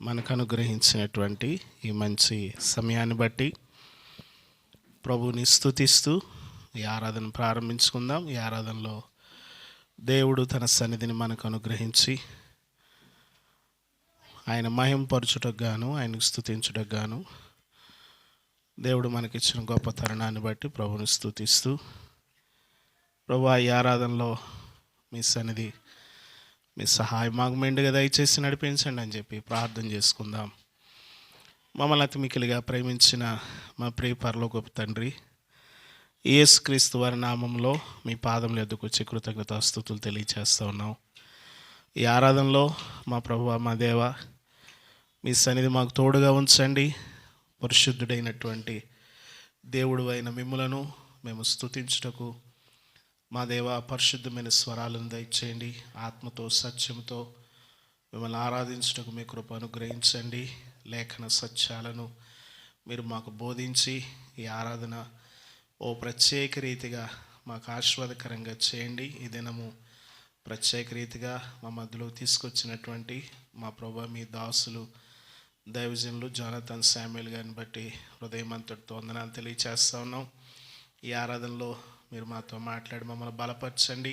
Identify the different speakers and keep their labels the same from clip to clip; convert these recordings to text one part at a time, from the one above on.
Speaker 1: మనకు అనుగ్రహించినటువంటి ఈ మంచి సమయాన్ని బట్టి ప్రభువుని స్తుతిస్తూ ఈ ఆరాధన ప్రారంభించుకుందాం. ఈ ఆరాధనలో దేవుడు తన సన్నిధిని మనకు అనుగ్రహించి ఆయన మహింపరచుటకు గాను, ఆయనకు స్తుతించుటకు గాను దేవుడు మనకిచ్చిన గొప్ప తరుణాన్ని బట్టి ప్రభువుని స్తుతిస్తూ, ప్రభువా ఈ ఆరాధనలో మీ సన్నిధి, మీ సహాయం మాకు మెండుగా దయచేసి నడిపించండి అని చెప్పి ప్రార్థన చేసుకుందాం. మమ్మల్ని అతి మిక్కిలిగా ప్రేమించిన మా ప్రియ పరలోకపు తండ్రి, యేసుక్రీస్తు వారి నామంలో మీ పాదముల యొద్దకు వచ్చి కృతజ్ఞతాస్తుతులు తెలియచేస్తూ ఉన్నాం. ఈ ఆరాధనలో మా ప్రభువా, మా దేవ, మీ సన్నిధి మాకు తోడుగా ఉంచండి. పరిశుద్ధుడైనటువంటి దేవుడు అయిన మిమ్ములను మేము స్తుతించుటకు మా దేవ పరిశుద్ధమైన స్వరాలను దయచేయండి. ఆత్మతో సత్యంతో మిమ్మల్ని ఆరాధించుటకు మీ కృప అనుగ్రహించండి. లేఖన సత్యాలను మీరు మాకు బోధించి ఈ ఆరాధన ఓ ప్రత్యేక రీతిగా మాకు ఆశీర్వాదకరంగా చేయండి. ఈ దినము ప్రత్యేక రీతిగా మా మధ్యలో తీసుకొచ్చినటువంటి మా ప్రభు మీ దాసులు దైవజనులు జానథన్ శామ్యూల్ గారిని బట్టి హృదయమంతటితో వందనాలు తెలియచేస్తూ ఉన్నాం. ఈ ఆరాధనలో మీరు మాతో మాట్లాడి మమ్మల్ని బలపరచండి,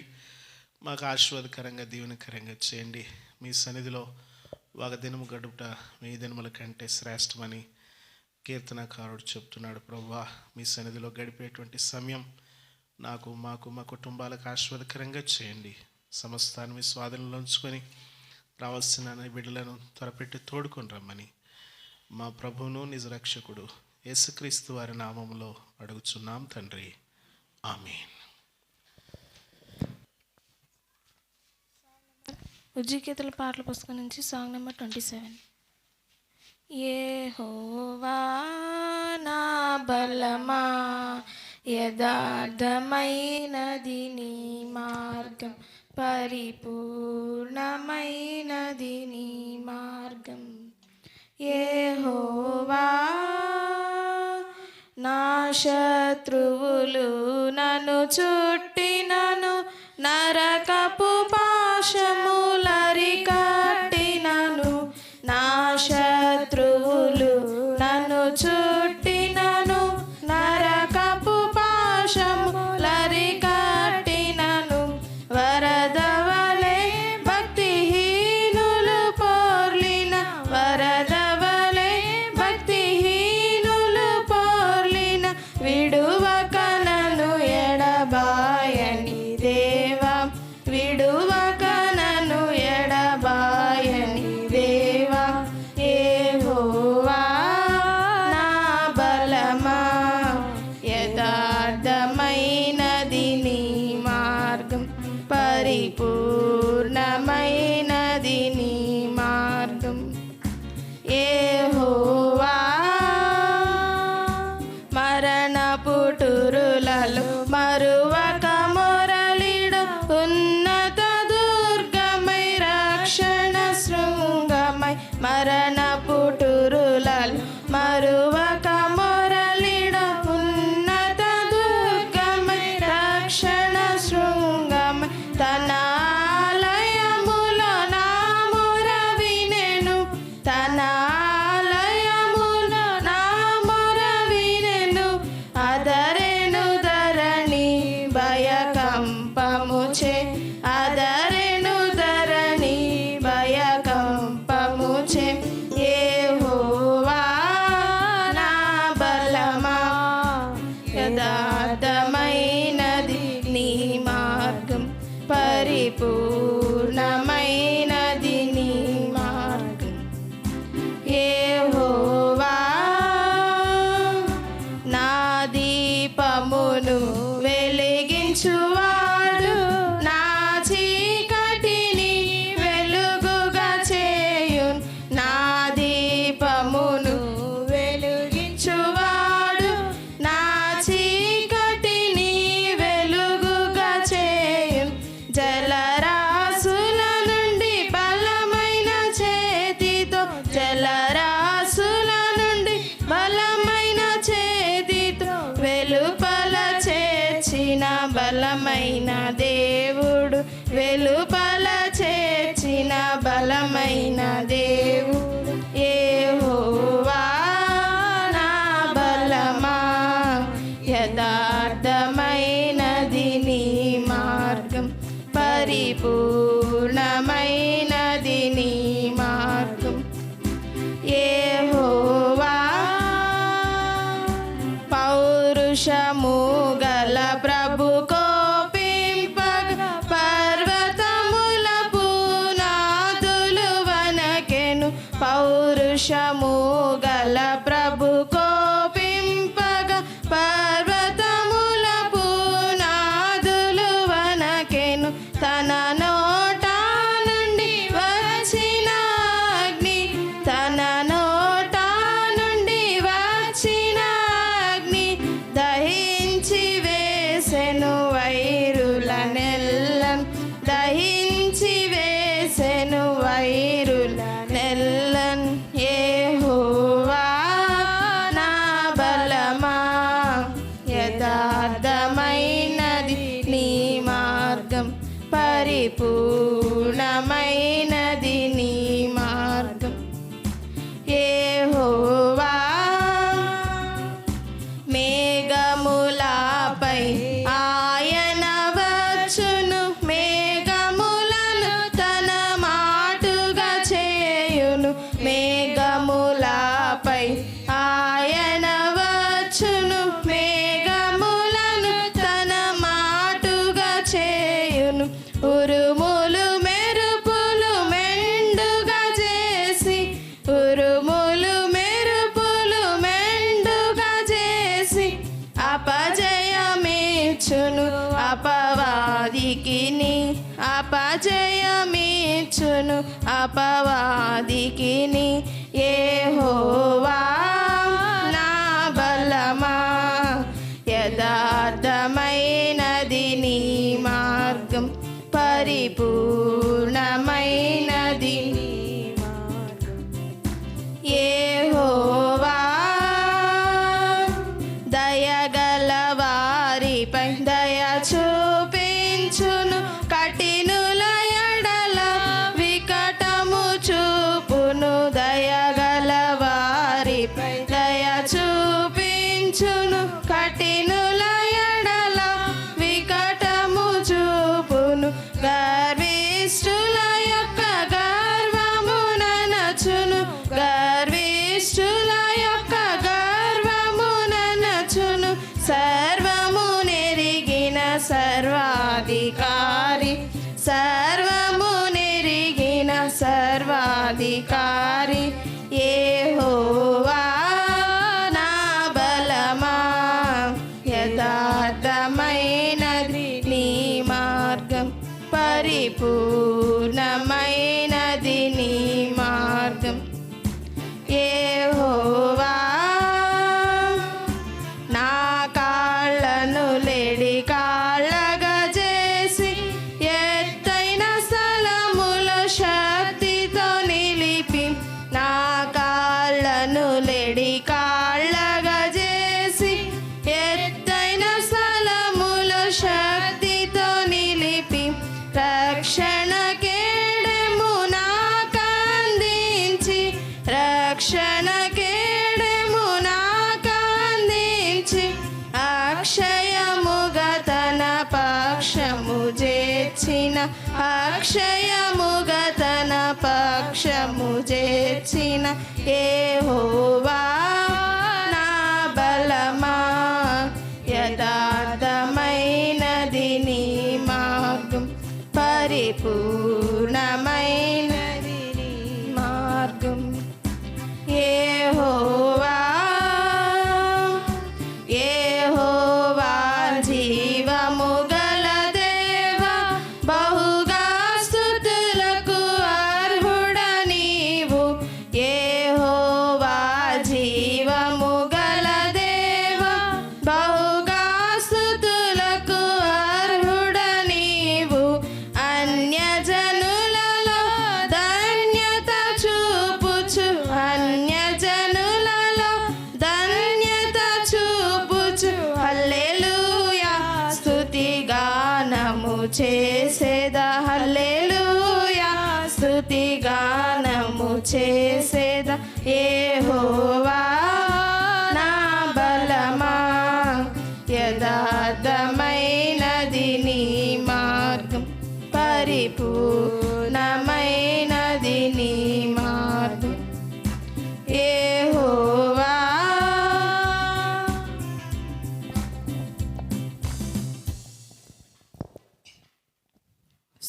Speaker 1: మాకు ఆశీర్వాదకరంగా దీవెనకరంగా చేయండి. మీ సన్నిధిలో ఒక దినము గడుపుట మీ దినముల కంటే శ్రేష్టమని కీర్తనకారుడు చెప్తున్నాడు. ప్రభువా, మీ సన్నిధిలో గడిపేటువంటి సమయం మాకు మా కుటుంబాలకు ఆశీర్వాదకరంగా చేయండి. సమస్తాన్ని మీ స్వాధీనంలో ఉంచుకొని రావాల్సిన బిడ్డలను త్వరపెట్టి తోడుకొని రమ్మని మా ప్రభువును నిజ రక్షకుడు యేసుక్రీస్తు వారి నామములో అడుగుచున్నాం తండ్రి, ఆమేన్.
Speaker 2: ఉజ్జీకీర్తనల పాటల పుస్తకం నుంచి సాంగ్ నెంబర్ 27. యెహోవా నా బలమా, యథార్థమైనది నీ మార్గం, పరిపూర్ణమైనది నీ మార్గం. యెహోవా నా శత్రువులు నన్ను చుట్టినను, నరకపు పాశములరికట్టినను. నా శత్రువులు నన్ను చుట్టినను, నరకపు పాశములరికట్టినను. వరదవలే భక్తిహీనులు పోర్లిన, వరదవలే భక్తిహీనులు పోర్లిన, విడువక నన్ను ఎడబాయని దేవా, విడువక నన్ను ఎడబాయని దేవా. యెహోవా నా బలమా, యథార్థమైనది నీ మార్గం, పరిపూర్ణమైనది నీ మార్గం. యెహోవా మరణ పుటురులలో మరువక మొరలిడు, ఉన్నత దుర్గమై రక్షణ శృంగమై. మరణ పుటురులలో మరువక మొరలిడు, ఉన్నత దుర్గమై రక్షణ శృంగమై. తన ఆలయములో నా మొర వినెను, తన ఆలయములో నా మొర వినెను. అదరెను ధరణి భయకంపముచే, అదరెను ధరణి భయకంపముచే. యెహోవా నా బలమా, యథార్థమైనది నీ మార్గం, పరిపూర్ణమైనది నీ మార్గం. యెహోవా నా దీపమును వెలిగించువాడు, నా చీకటిని వెలుగుగా చేయున్. నా దీపమును వెలిగించువాడు, నా చీకటిని వెలుగుగా చేయున్. జలరాశుల నుండి బలమైన చేతితో, జలరాశుల నుండి బలమైన చేతితో వెలుపల చేర్చిన బలమైన దేవుడు, వెలుపల చేర్చిన బలమైన దేవుడు.
Speaker 3: యథార్థమైనది నీ మార్గం, పరిపూర్ణమైనది నీ మార్గం. యెహోవా పౌరుషము గల ప్రభు కోపింపగ, పర్వతముల పునాదులు వనకెను. పౌరుషము గల ప్రభు కోపింపగ, పర్వతముల పునాదులు వనకెను. తన నోట నుండి వచ్చిన అగ్ని, తన నోట నుండి వచ్చిన అగ్ని దహించి వేసెను వైరులనెల్లను, దహించి వేసెను వైరులనెల్లను. యెహోవా నా బలమా, యథార్థమైనది నీ మార్గం, పరిపూర్ణమైనది నీ మార్గం. యెహోవా మేఘములపై ఆయన వచ్చును, మేఘములను తన మాటుగా చేయును. మేఘములపై ఆయన వచ్చును, మేఘములను తన మాటుగా చేయును. ఉరుములు మెరుపులు మెండుగా చేసి, ఉరుములు మెరుపులు మెండుగా చేసి అపజయమిచ్చును అపవాదికిని, అపజయమిచ్చును అపవాదికిని. యెహోవా నా బలమా, యథార్థమైనది నీ మార్గం, పరిపూర్ణమైనది నీ మార్గం. యెహోవా దయగల వారిపై దయ చూపించును, కఠినుల ఎడల వికటము చూపును. దయగల వారిపై దయ చూపించును, కఠినుల ఎడల వికటము చూపును. గర్విష్ఠుల యొక్క గర్వముననచును, గర్విష్ఠుల యొక్క గర్వముననచును. సర్వము నెరిగిన సర్వాధికారి, సర్వము నెరిగిన సర్వాధికారి. యెహోవా నా బలమా, యథార్థమైనది నీ మార్గం, పరిపూర్ణమైనది నీ మార్గం. యెహోవా నా కాళ్ళను లేడి కాళ్ళగా చేసి, ఎత్తైన స్థలములో శక్తితో నిలిపి. నా కాళ్ళను లేడి కాళ్ళగా చేసి, ఎత్తైన స్థలములో శక్తితో నిలిపి. రక్షణ కేడెము నాకందించి, రక్షణ కేడెము నాకందించి. అక్షయముగా తన పక్షము చేర్చిన, అక్షయముగా తన పక్షము చేర్చిన. యెహోవా నా బలమా, యథార్థమైనది నీ మార్గం, పరిపూర్ణమైనది నీ మార్గం. యెహోవా యెహోవా జీవము గల దేవా, బహుగా స్తుతులకు అర్హుడ నీవు. యెహోవా జీవము గల దేవా, బహుగా స్తుతులకు అర్హుడ నీవు. అన్యజనులలో ధన్యత చూపుచు, అన్యజనులలో ధన్యత చూపుచు. హల్లెలూయా స్తుతి గానము చేసేదా, హల్లెలూయా స్తుతి గానము చేసేదా. యెహోవా నా బలమా,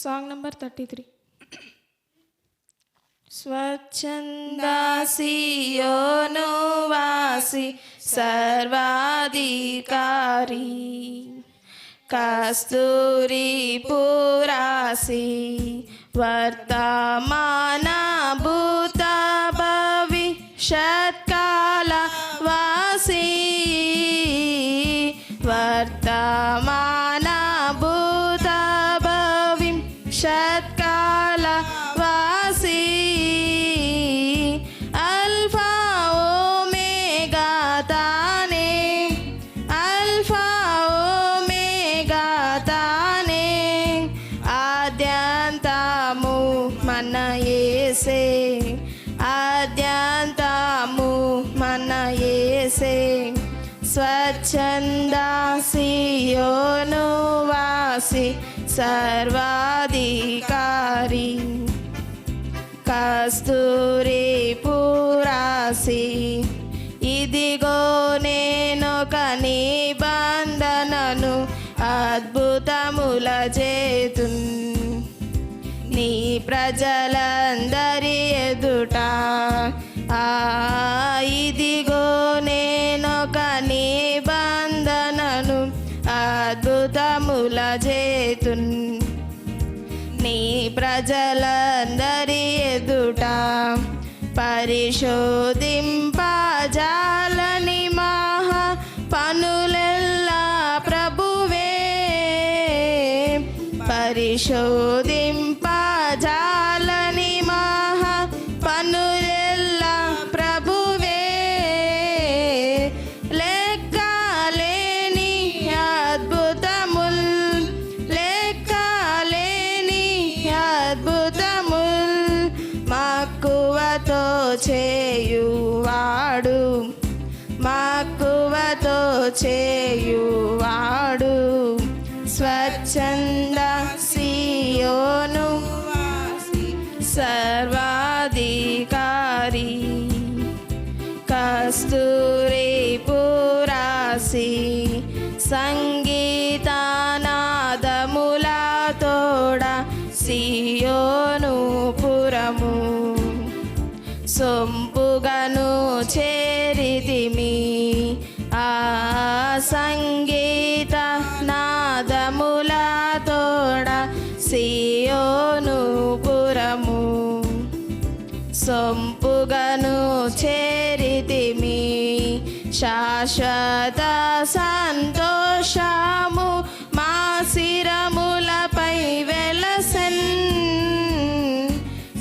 Speaker 2: సాంగ్ నెంబర్ 33.
Speaker 3: స్వచ్ఛంద సియోను వాసి సర్వాధికారి కస్తూరి పురాసి వర్తమాన భూత భవిష్యత్కాల వాసి వర్తమాన భూత భవిష్యత్కాల వాసి అల్ఫా ఓమేగా తానే అల్ఫా ఓమేగా తానే ఆద్యంతము మన యేసే ఆద్యంతము మన యేసే స్వచ్ఛంద సియోను వాసి సర్వాధికారి కస్తూరి పురాసి ఇదిగో నేనొక నిబంధనను అద్భుతముల చేతున్ నీ ప్రజలందరి ఎదుట ఇదిగో నేనొక నిబంధనను అద్భుతముల చేతున్ నీ ప్రజలందరి ఎదుట పరిశోధింపజాలని మహా పనులెల్లా ప్రభువే పరిశోధింపజాలని మహా పనులెల్లా ప్రభువే లెక్కలేని అద్భుతముల్ లెక్కలేని అద్భుతముల్ మక్కువతో చేయువాడు మక్కువతో చేయువాడు స్వచ్ఛంద సియోను సర్వాధికారి కస్తూరి పురాసి సంగీతనాదములతోడ సియోను పురము సొంపుగను చేరితిమి ఆ సంగీత నాదములతోడ సియోను పురము సొంపుగను చేరితిమి శాశ్వత సంతోషము మా శిరములపై వెలసన్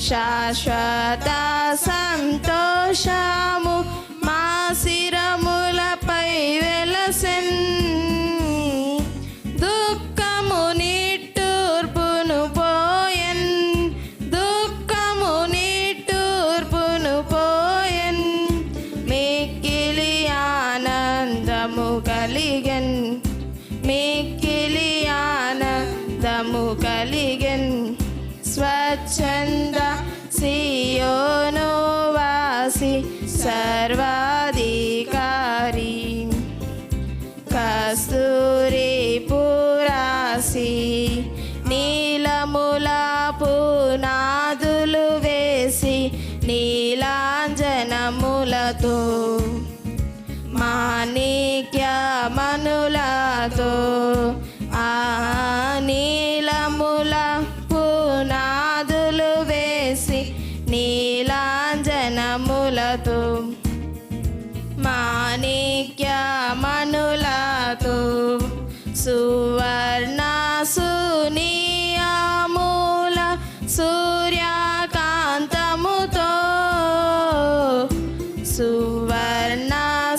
Speaker 3: శాశ్వత సంతోషము మా శిరములపై వెలసన్ దుఃఖము నిట్టూర్పును పోయన్ దుఃఖము నిట్టూర్పును పోయన్ మిక్కిలి ఆనందము కలిగన్ మిక్కిలి ఆనందము కలిగన్ స్వచ్ఛంద సియోను వాసి సర్వాధికారి కస్తూరి పురాసి నీలముల పునాదులు వేసి నీలాంజనములతో మాణిక్యమణులతో ఆ నీలముల పునాదులు వేసి నీలాంజనములతో మాణిక్యమణులతో సువర్ణ సునీయముల సూర్యకాంతముతో సువర్ణ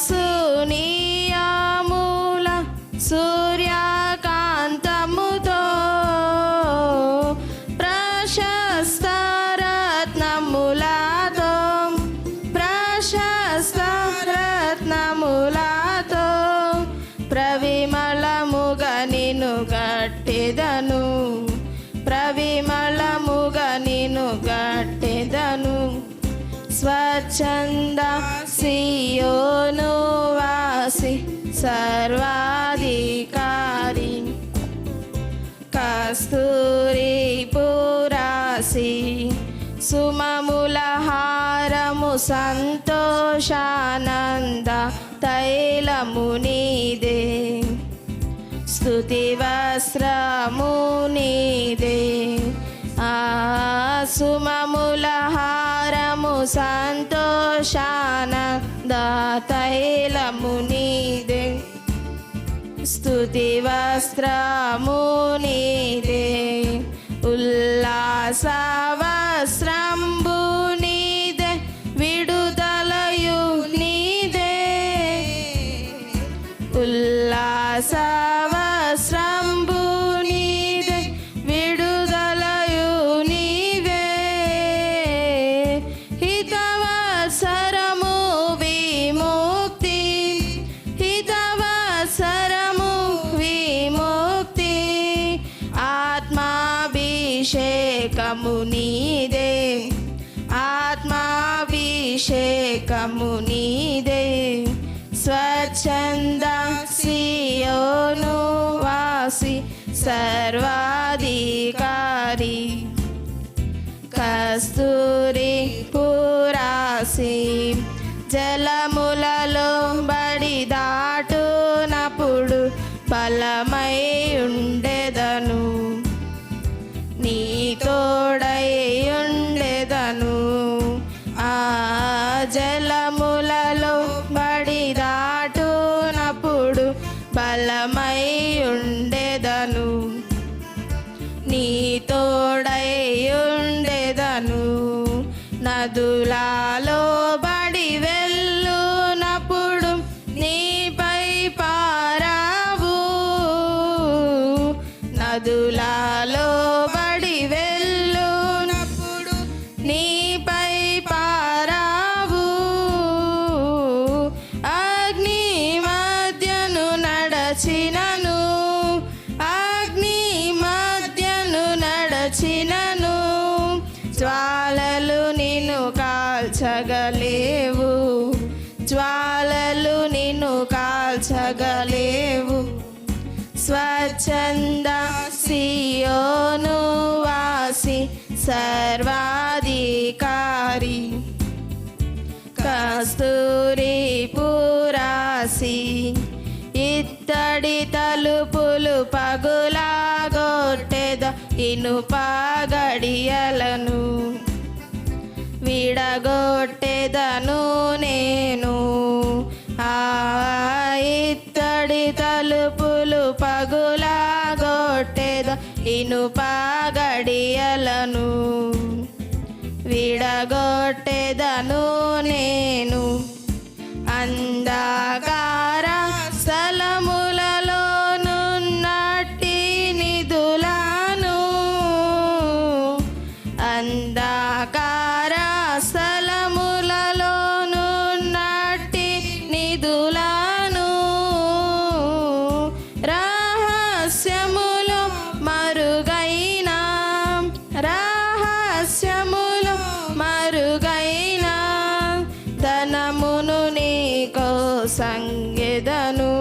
Speaker 3: సునీయముల సూర్యకాంతముతో ప్రశస్త రత్నములతో ప్రశస్త రత్నములతో ప్రవిమళముగా నిన్ను గట్టెదను ప్రవిమళముగా నిన్ను గట్టెదను స్వచ్ఛంద సియోను వాసి సర్వాధికారి కస్తూరి సుమముల హారము సంతోషానంద తైలము నీదే, స్తుతి వస్త్రము నీదే. ఆ సుమముల హారము సంతోషానంద తైలము నీదే, స్తుతి వస్త్రము నీదే. ఉల్లాస వస్త్రంబు నీదే, విడుదలయు నీదే. ఉల్లాస వస్త్రంబు నీదే, విడుదలయు నీవే. హితవత్సరము విముక్తి, హితవత్సరము విముక్తి. ఆత్మాభిషేకము నీదే, ఆత్మాభిషేకము నీదే. స్వచ్ఛంద సియోను వాసి సర్వాధికారి, కస్తూరి పురాసి. జలములలో బడి దాటునప్పుడు బలమై ఉండెదను, నీ తోడై ఉండెదను. ఆ జలములలో బడి దాటునప్పుడు బలమై ఉండెదను, నీ తోడై ఉండెదను. నదులలో బడి వెళ్ళునప్పుడు నీపై పారావు, నదులలో బడి వెళ్ళునప్పుడు నీపై పారావు. అగ్ని మధ్యను నడచినను, అగ్ని మధ్యను నడచినను, జ్వాలలు నిన్ను కాల్చగలేవు, జ్వాలలు నిన్ను కాల్చగలేవు. స్వచ్ఛంద సియోను వాసి సర్వాధికారి, కస్తూరి పురాసి. ఇత్తడి తలుపులు పగులాగొట్టెద, ఇనుప గడియలను విడగొట్టెదను నేను. ఆ ఇత్తడి తలుపులు పగులాగొట్టెద, ఇనుప గడియలను విడగొట్టెదను నేను. అంధకార స్థలములలోనున్నట్టి నిధులను, అంధకార స్థలములలోనున్నట్టి నిధులను. రహస్యములు మరుగైన, రహస్యములు మరుగైన ధనమును నీకో సంగెదను,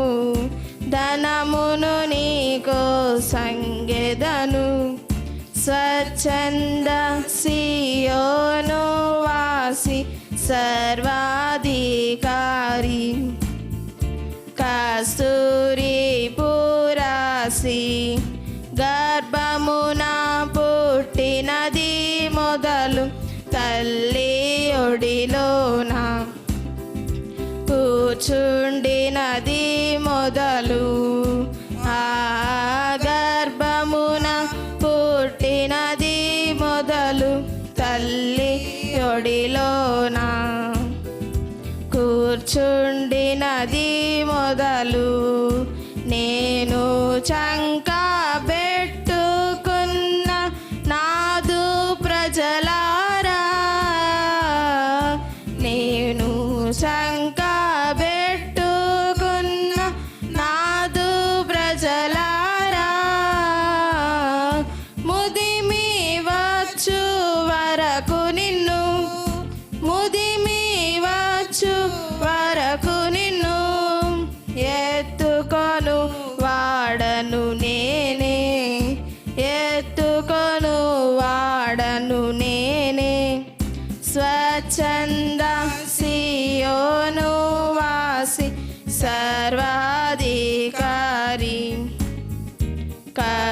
Speaker 3: ధనమును నీకో సంగెదను. స్వచ్ఛంద సియోను వాసి సర్వాధికారి, కస్తూరి పురాసి. గర్భమున పుట్టినది మొదలు తల్లి ఒడిలోన కూర్చుండినది మొదలు, ఆ గర్భమున పుట్టినది మొదలు తల్లి ఒడిలోన కూర్చుండినది మొదలు. నేను చంక పెట్టుకున్న నాదు ప్రజలారా, నేను చంక పెట్టుకున్న నాదు ప్రజలారా. ముదిమి వచ్చు వరకు నిన్ను, ముదిమి వచ్చు వరకు నిన్ను ఎత్తుకొను వాడను నే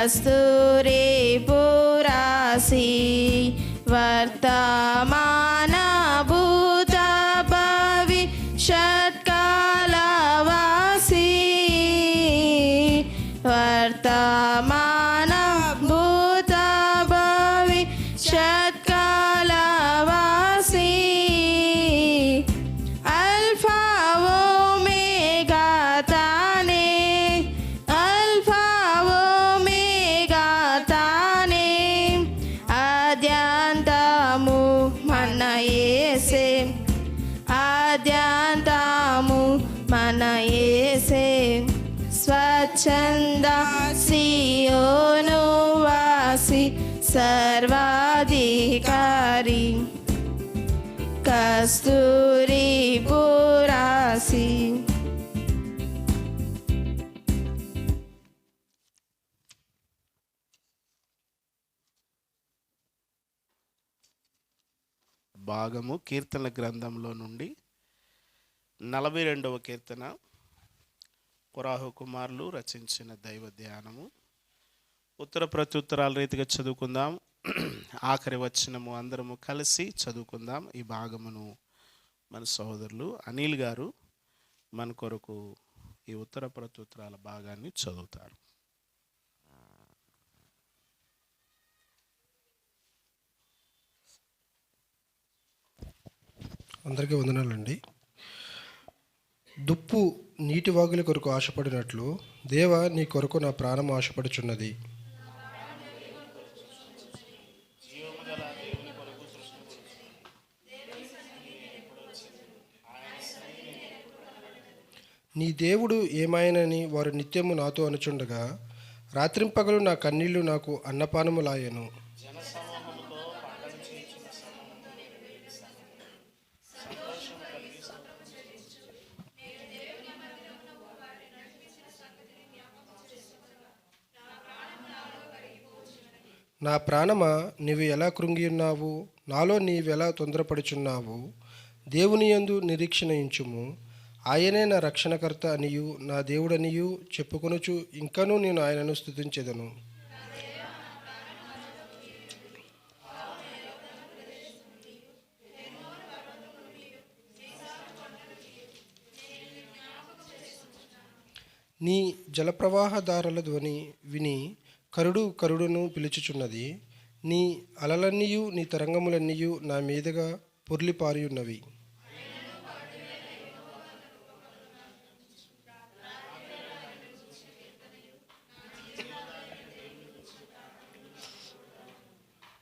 Speaker 3: కస్తూరి పురాసి వర్తమాన భూత భవిష్యత్కాలవాసి వర్తమాన భూత భవిష్యత్కాలవాసి అల్ఫా ఓమేగా తానే అల్ఫా ఓమేగా తానే ఆద్యంతము మన యేసే ఆద్యంతము మన యేసే స్వచ్ఛంద సియోను వాసి సర్వాధికారి కస్తూరి పురాసి.
Speaker 1: భాగము కీర్తనల గ్రంథంలో నుండి 42వ కీర్తన. కొరాహు కుమారులు రచించిన దైవ ధ్యానము. ఉత్తర ప్రత్యుత్తరాల రీతిగా చదువుకుందాం. ఆఖరి వచనము అందరము కలిసి చదువుకుందాం. ఈ భాగమును మన సహోదరులు అనిల్ గారు మన కొరకు ఈ ఉత్తర ప్రత్యుత్తరాల భాగాన్ని చదువుతారు.
Speaker 4: అందరికీ వందనాలండి. దుప్పు నీటి వాగుల కొరకు ఆశపడినట్లు దేవా నీ కొరకు నా ప్రాణం ఆశపడుచున్నది. నీ దేవుడు ఏమాయనని వారు నిత్యము నాతో అనుచుండగా రాత్రింపగలు నా కన్నీళ్లు నాకు అన్నపానములాయెను. నా ప్రాణమా నీవు ఎలా కృంగి ఉన్నావు, నాలో నీవెలా తొందరపడుచున్నావు. దేవుని యందు నిరీక్షణ ఉంచుము, ఆయనే నా రక్షణకర్త అనియు నా దేవుడనియు చెప్పుకొనుచు ఇంకనూ నేను ఆయనను స్తుతించెదను. నీ జలప్రవాహదారుల ధ్వని విని కరుడు కరుడును పిలుచుచున్నది. నీ అలలన్నీయు నీ తరంగములన్నీయు నా మీదుగా పొర్లిపారియున్నవి.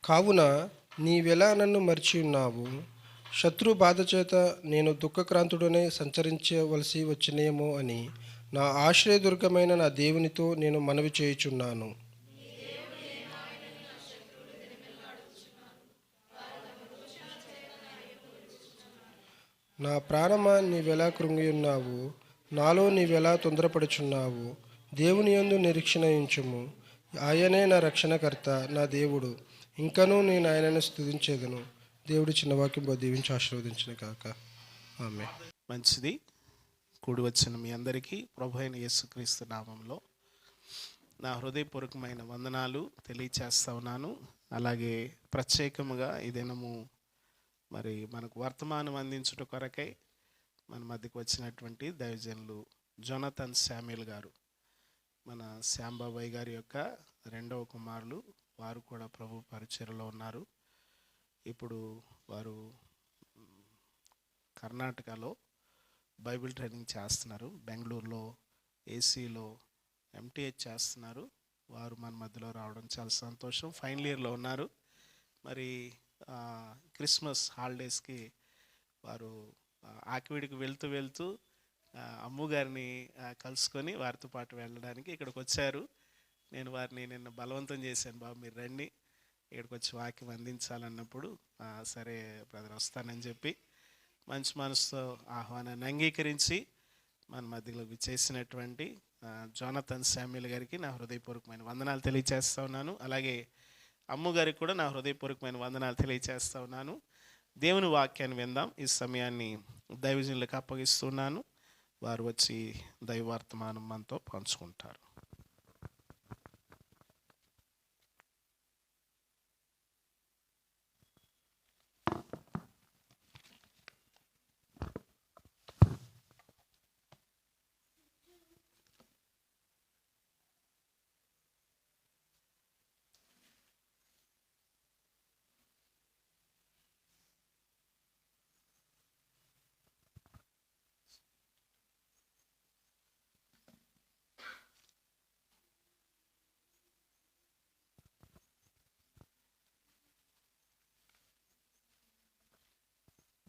Speaker 4: కావున నీవెలా నన్ను మరిచి ఉన్నావు. శత్రు బాధ చేత నేను దుఃఖక్రాంతుడనే సంచరించవలసి వచ్చినేమో అని నా ఆశ్రయదుర్గమైన నా దేవునితో నేను మనవి చేయుచున్నాను. నా ప్రాణమా నీవెలా కృంగి ఉన్నావు, నాలో నీవెలా తొందరపడుచున్నావు. దేవుని యందు నిరీక్షణ ఉంచుము, ఆయనే నా రక్షణకర్త నా దేవుడు ఇంకనూ నేను ఆయనను స్తుతించేదను. దేవుడు చిన్న వాక్యం దీవించి ఆశీర్వదించిన కాక ఆమేన్.
Speaker 1: మంచిది. కూడి వచ్చిన మీ అందరికీ ప్రభు అయిన యేసుక్రీస్తు నామంలో నా హృదయపూర్వకమైన వందనాలు తెలియచేస్తా ఉన్నాను. అలాగే ప్రత్యేకముగా ఈ దినము మరి మనకు వర్తమానం అందించుట కొరకై మన మధ్యకు వచ్చినటువంటి దైవజనులు జోనథన్ శామ్యూల్ గారు, మన శ్యాంబాబాయ్ గారి యొక్క రెండవ కుమారులు. వారు కూడా ప్రభు పరిచర్యలో ఉన్నారు. ఇప్పుడు వారు కర్ణాటకలో బైబిల్ ట్రైనింగ్ చేస్తున్నారు. బెంగళూరులో ఏసీలో ఎంటీహెచ్ చేస్తున్నారు. వారు మన మధ్యలో రావడం చాలా సంతోషం. ఫైనల్ ఇయర్లో ఉన్నారు. మరి క్రిస్మస్ హాలిడేస్కి వారు ఆకివీడికి వెళ్తూ అమ్ముగారిని కలుసుకొని వారితో పాటు వెళ్ళడానికి ఇక్కడికి వచ్చారు. నేను వారిని నిన్న బలవంతం చేశాను, బాబు మీరు రండి ఇక్కడికి వచ్చి వాక్యం అందించాలన్నప్పుడు సరే బ్రదర్ వస్తానని చెప్పి మంచి మనసుతో ఆహ్వానాన్ని అంగీకరించి మన మధ్యలో చేసినటువంటి జోనథన్ శామ్యూల్ గారికి నా హృదయపూర్వకమైన వందనాలు తెలియచేస్తా ఉన్నాను. అలాగే అమ్మగారికి కూడా నా హృదయపూర్వకమైన వందనాలు తెలియచేస్తా ఉన్నాను. దేవుని వాక్యాన్ని విందాం. ఈ సమయాన్ని దైవజనులకు అప్పగిస్తున్నాను. వారు వచ్చి దైవార్తమానం మనతో పంచుకుంటారు.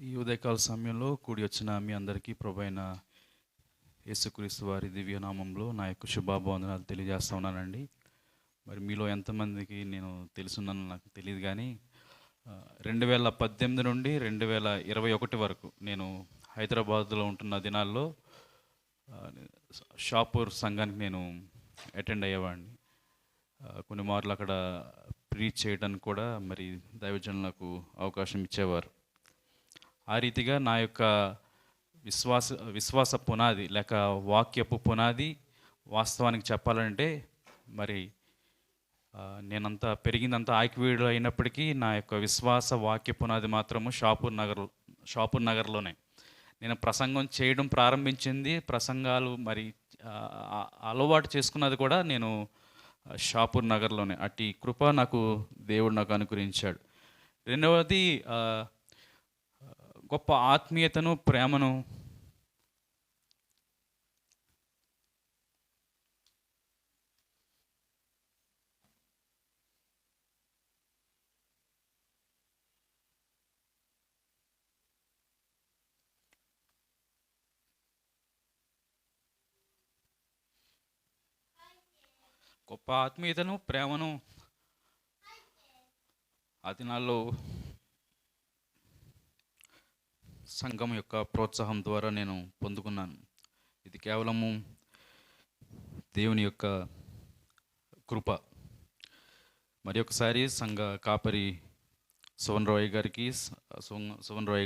Speaker 5: ఈ ఉదయకాల సమయంలో కూడి వచ్చిన మీ అందరికీ ప్రభువైన యేసుక్రీస్తు వారి దివ్యనామంలో నా యొక్క శుభాభివందనాలు తెలియజేస్తా ఉన్నానండి. మరి మీలో ఎంతమందికి నేను తెలుసున్నానో నాకు తెలియదు, కానీ 2018 నుండి 2021 వరకు నేను హైదరాబాద్లో ఉంటున్న దినాల్లో షాపూర్ సంఘానికి నేను అటెండ్ అయ్యేవాడిని. కొన్ని మార్లు అక్కడ ప్రీచ్ చేయడానికి కూడా మరి దైవజనులకు అవకాశం ఇచ్చేవారు. ఆ రీతిగా నా యొక్క విశ్వాస పునాది లేక వాక్యపు పునాది వాస్తవానికి చెప్పాలంటే మరి నేనంతా పెరిగిందంతా ఆకివీడు అయినప్పటికీ నా యొక్క విశ్వాస వాక్య పునాది మాత్రము షాపూర్ నగర్లోనే. నేను ప్రసంగం చేయడం ప్రారంభించింది, ప్రసంగాలు మరి అలవాటు చేసుకున్నది కూడా నేను షాపూర్ నగర్లోనే. అట్టి కృప నాకు దేవుడు నాకు అనుగ్రహించాడు. రెండవది గొప్ప ఆత్మీయతను, ప్రేమను ఆ దినాల్లో సంఘం యొక్క ప్రోత్సాహం ద్వారా నేను పొందుకున్నాను. ఇది కేవలము దేవుని యొక్క కృప. మరి ఒకసారి సంఘ కాపరి సువన్ రాయ్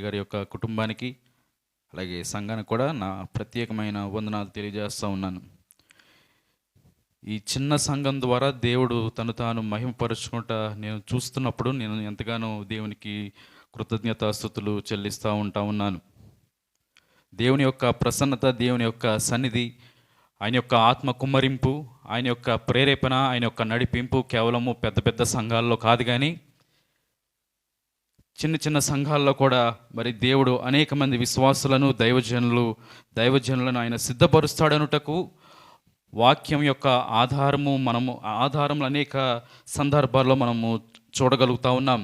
Speaker 5: గారి యొక్క కుటుంబానికి అలాగే సంఘానికి కూడా నా ప్రత్యేకమైన వందనాలు తెలియజేస్తూ ఉన్నాను. ఈ చిన్న సంఘం ద్వారా దేవుడు తను తాను మహిమపరుచుకుంటా నేను చూస్తున్నప్పుడు నేను ఎంతగానో దేవునికి కృతజ్ఞతాస్తుతులు చెల్లిస్తూ ఉన్నాను. దేవుని యొక్క ప్రసన్నత, దేవుని యొక్క సన్నిధి, ఆయన యొక్క ఆత్మ కుమ్మరింపు, ఆయన యొక్క ప్రేరేపణ, ఆయన యొక్క నడిపింపు కేవలము పెద్ద పెద్ద సంఘాల్లో కాదు, కానీ చిన్న చిన్న సంఘాల్లో కూడా మరి దేవుడు అనేక మంది విశ్వాసులను దైవజనులను ఆయన సిద్ధపరుస్తాడనుటకు వాక్యం యొక్క ఆధారములు అనేక సందర్భాల్లో మనము చూడగలుగుతూ ఉన్నాం.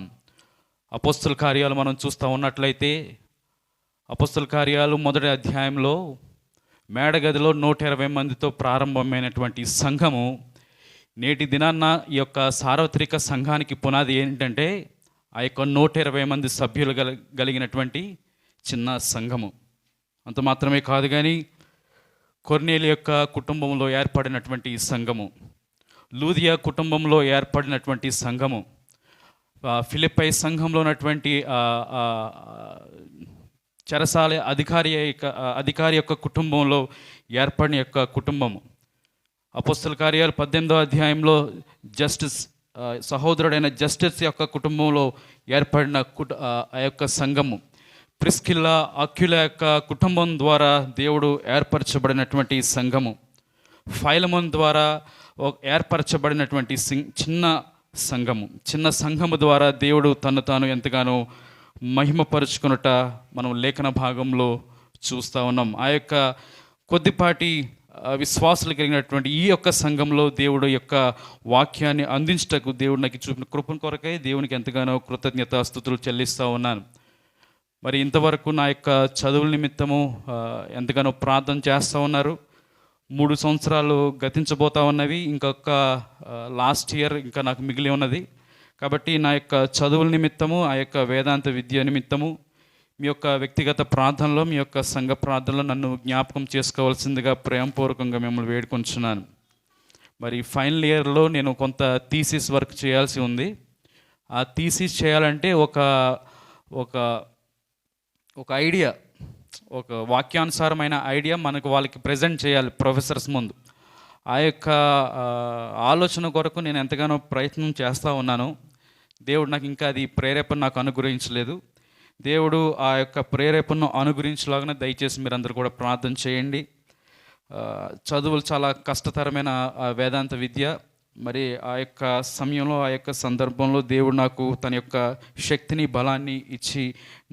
Speaker 5: అపోస్తల కార్యాలు మనం చూస్తూ ఉన్నట్లయితే అపోస్తల కార్యాలు 1వ అధ్యాయంలో మేడగదిలో 120 మందితో ప్రారంభమైనటువంటి సంఘము నేటి దినాన్న ఈ యొక్క సార్వత్రిక సంఘానికి పునాది ఏంటంటే ఆ యొక్క 120 మంది సభ్యులు కలిగినటువంటి చిన్న సంఘము. అంత మాత్రమే కాదు, కానీ కొర్నేలి యొక్క కుటుంబంలో ఏర్పడినటువంటి సంఘము, లూదియా కుటుంబంలో ఏర్పడినటువంటి సంఘము, ఫిలిప్పై సంఘంలో ఉన్నటువంటి చెరసాల అధికారి యొక్క కుటుంబంలో ఏర్పడిన యొక్క కుటుంబము, అపోస్తల కార్యాలు 18వ అధ్యాయంలో సహోదరుడైన జస్టిస్ యొక్క కుటుంబంలో ఏర్పడిన ఆ యొక్క సంఘము, ప్రిస్కిల్లా అక్యుల యొక్క కుటుంబం ద్వారా దేవుడు ఏర్పరచబడినటువంటి సంఘము, ఫైలమోన్ ద్వారా ఏర్పరచబడినటువంటి చిన్న సంఘము ద్వారా దేవుడు తను తాను ఎంతగానో మహిమపరుచుకున్నట మనం లేఖన భాగంలో చూస్తూ ఉన్నాం. ఆ యొక్క కొద్దిపాటి విశ్వాసాలు కలిగినటువంటి ఈ యొక్క సంఘంలో దేవుడు యొక్క వాక్యాన్ని అందించటకు దేవుడు నాకు చూపిన కృపణ కొరకై దేవునికి ఎంతగానో కృతజ్ఞతాస్తుతులు చెల్లిస్తూ ఉన్నాను. మరి ఇంతవరకు నా యొక్క చదువుల నిమిత్తము ఎంతగానో ప్రార్థన చేస్తూ ఉన్నారు. 3 సంవత్సరాలు గతించబోతా ఉన్నవి, ఇంకొక లాస్ట్ ఇయర్ ఇంకా నాకు మిగిలి ఉన్నది. కాబట్టి నా యొక్క చదువుల నిమిత్తము, ఆ యొక్క వేదాంత విద్య నిమిత్తము మీ యొక్క వ్యక్తిగత ప్రార్థనలో, మీ యొక్క సంఘ ప్రార్థనలో నన్ను జ్ఞాపకం చేసుకోవాల్సిందిగా ప్రేమపూర్వకంగా మిమ్మల్ని వేడుకొంచున్నాను. మరి ఫైనల్ ఇయర్లో నేను కొంత థీసిస్ వర్క్ చేయాల్సి ఉంది. ఆ థీసిస్ చేయాలంటే ఒక ఐడియా, ఒక వాక్యానుసారమైన ఐడియా వాళ్ళకి ప్రజెంట్ చేయాలి ప్రొఫెసర్స్ ముందు. ఆ యొక్క ఆలోచన కొరకు నేను ఎంతగానో ప్రయత్నం చేస్తూ ఉన్నాను. దేవుడు నాకు ఇంకా అది ప్రేరేపణ నాకు అనుగ్రహించలేదు. దేవుడు ఆ యొక్క ప్రేరేపణను అనుగ్రహించలాగానే దయచేసి మీరందరూ కూడా ప్రార్థన చేయండి. చదువులు చాలా కష్టతరమైన వేదాంత విద్య. మరి ఆ యొక్క సమయంలో, ఆ యొక్క సందర్భంలో దేవుడు నాకు తన యొక్క శక్తిని, బలాన్ని ఇచ్చి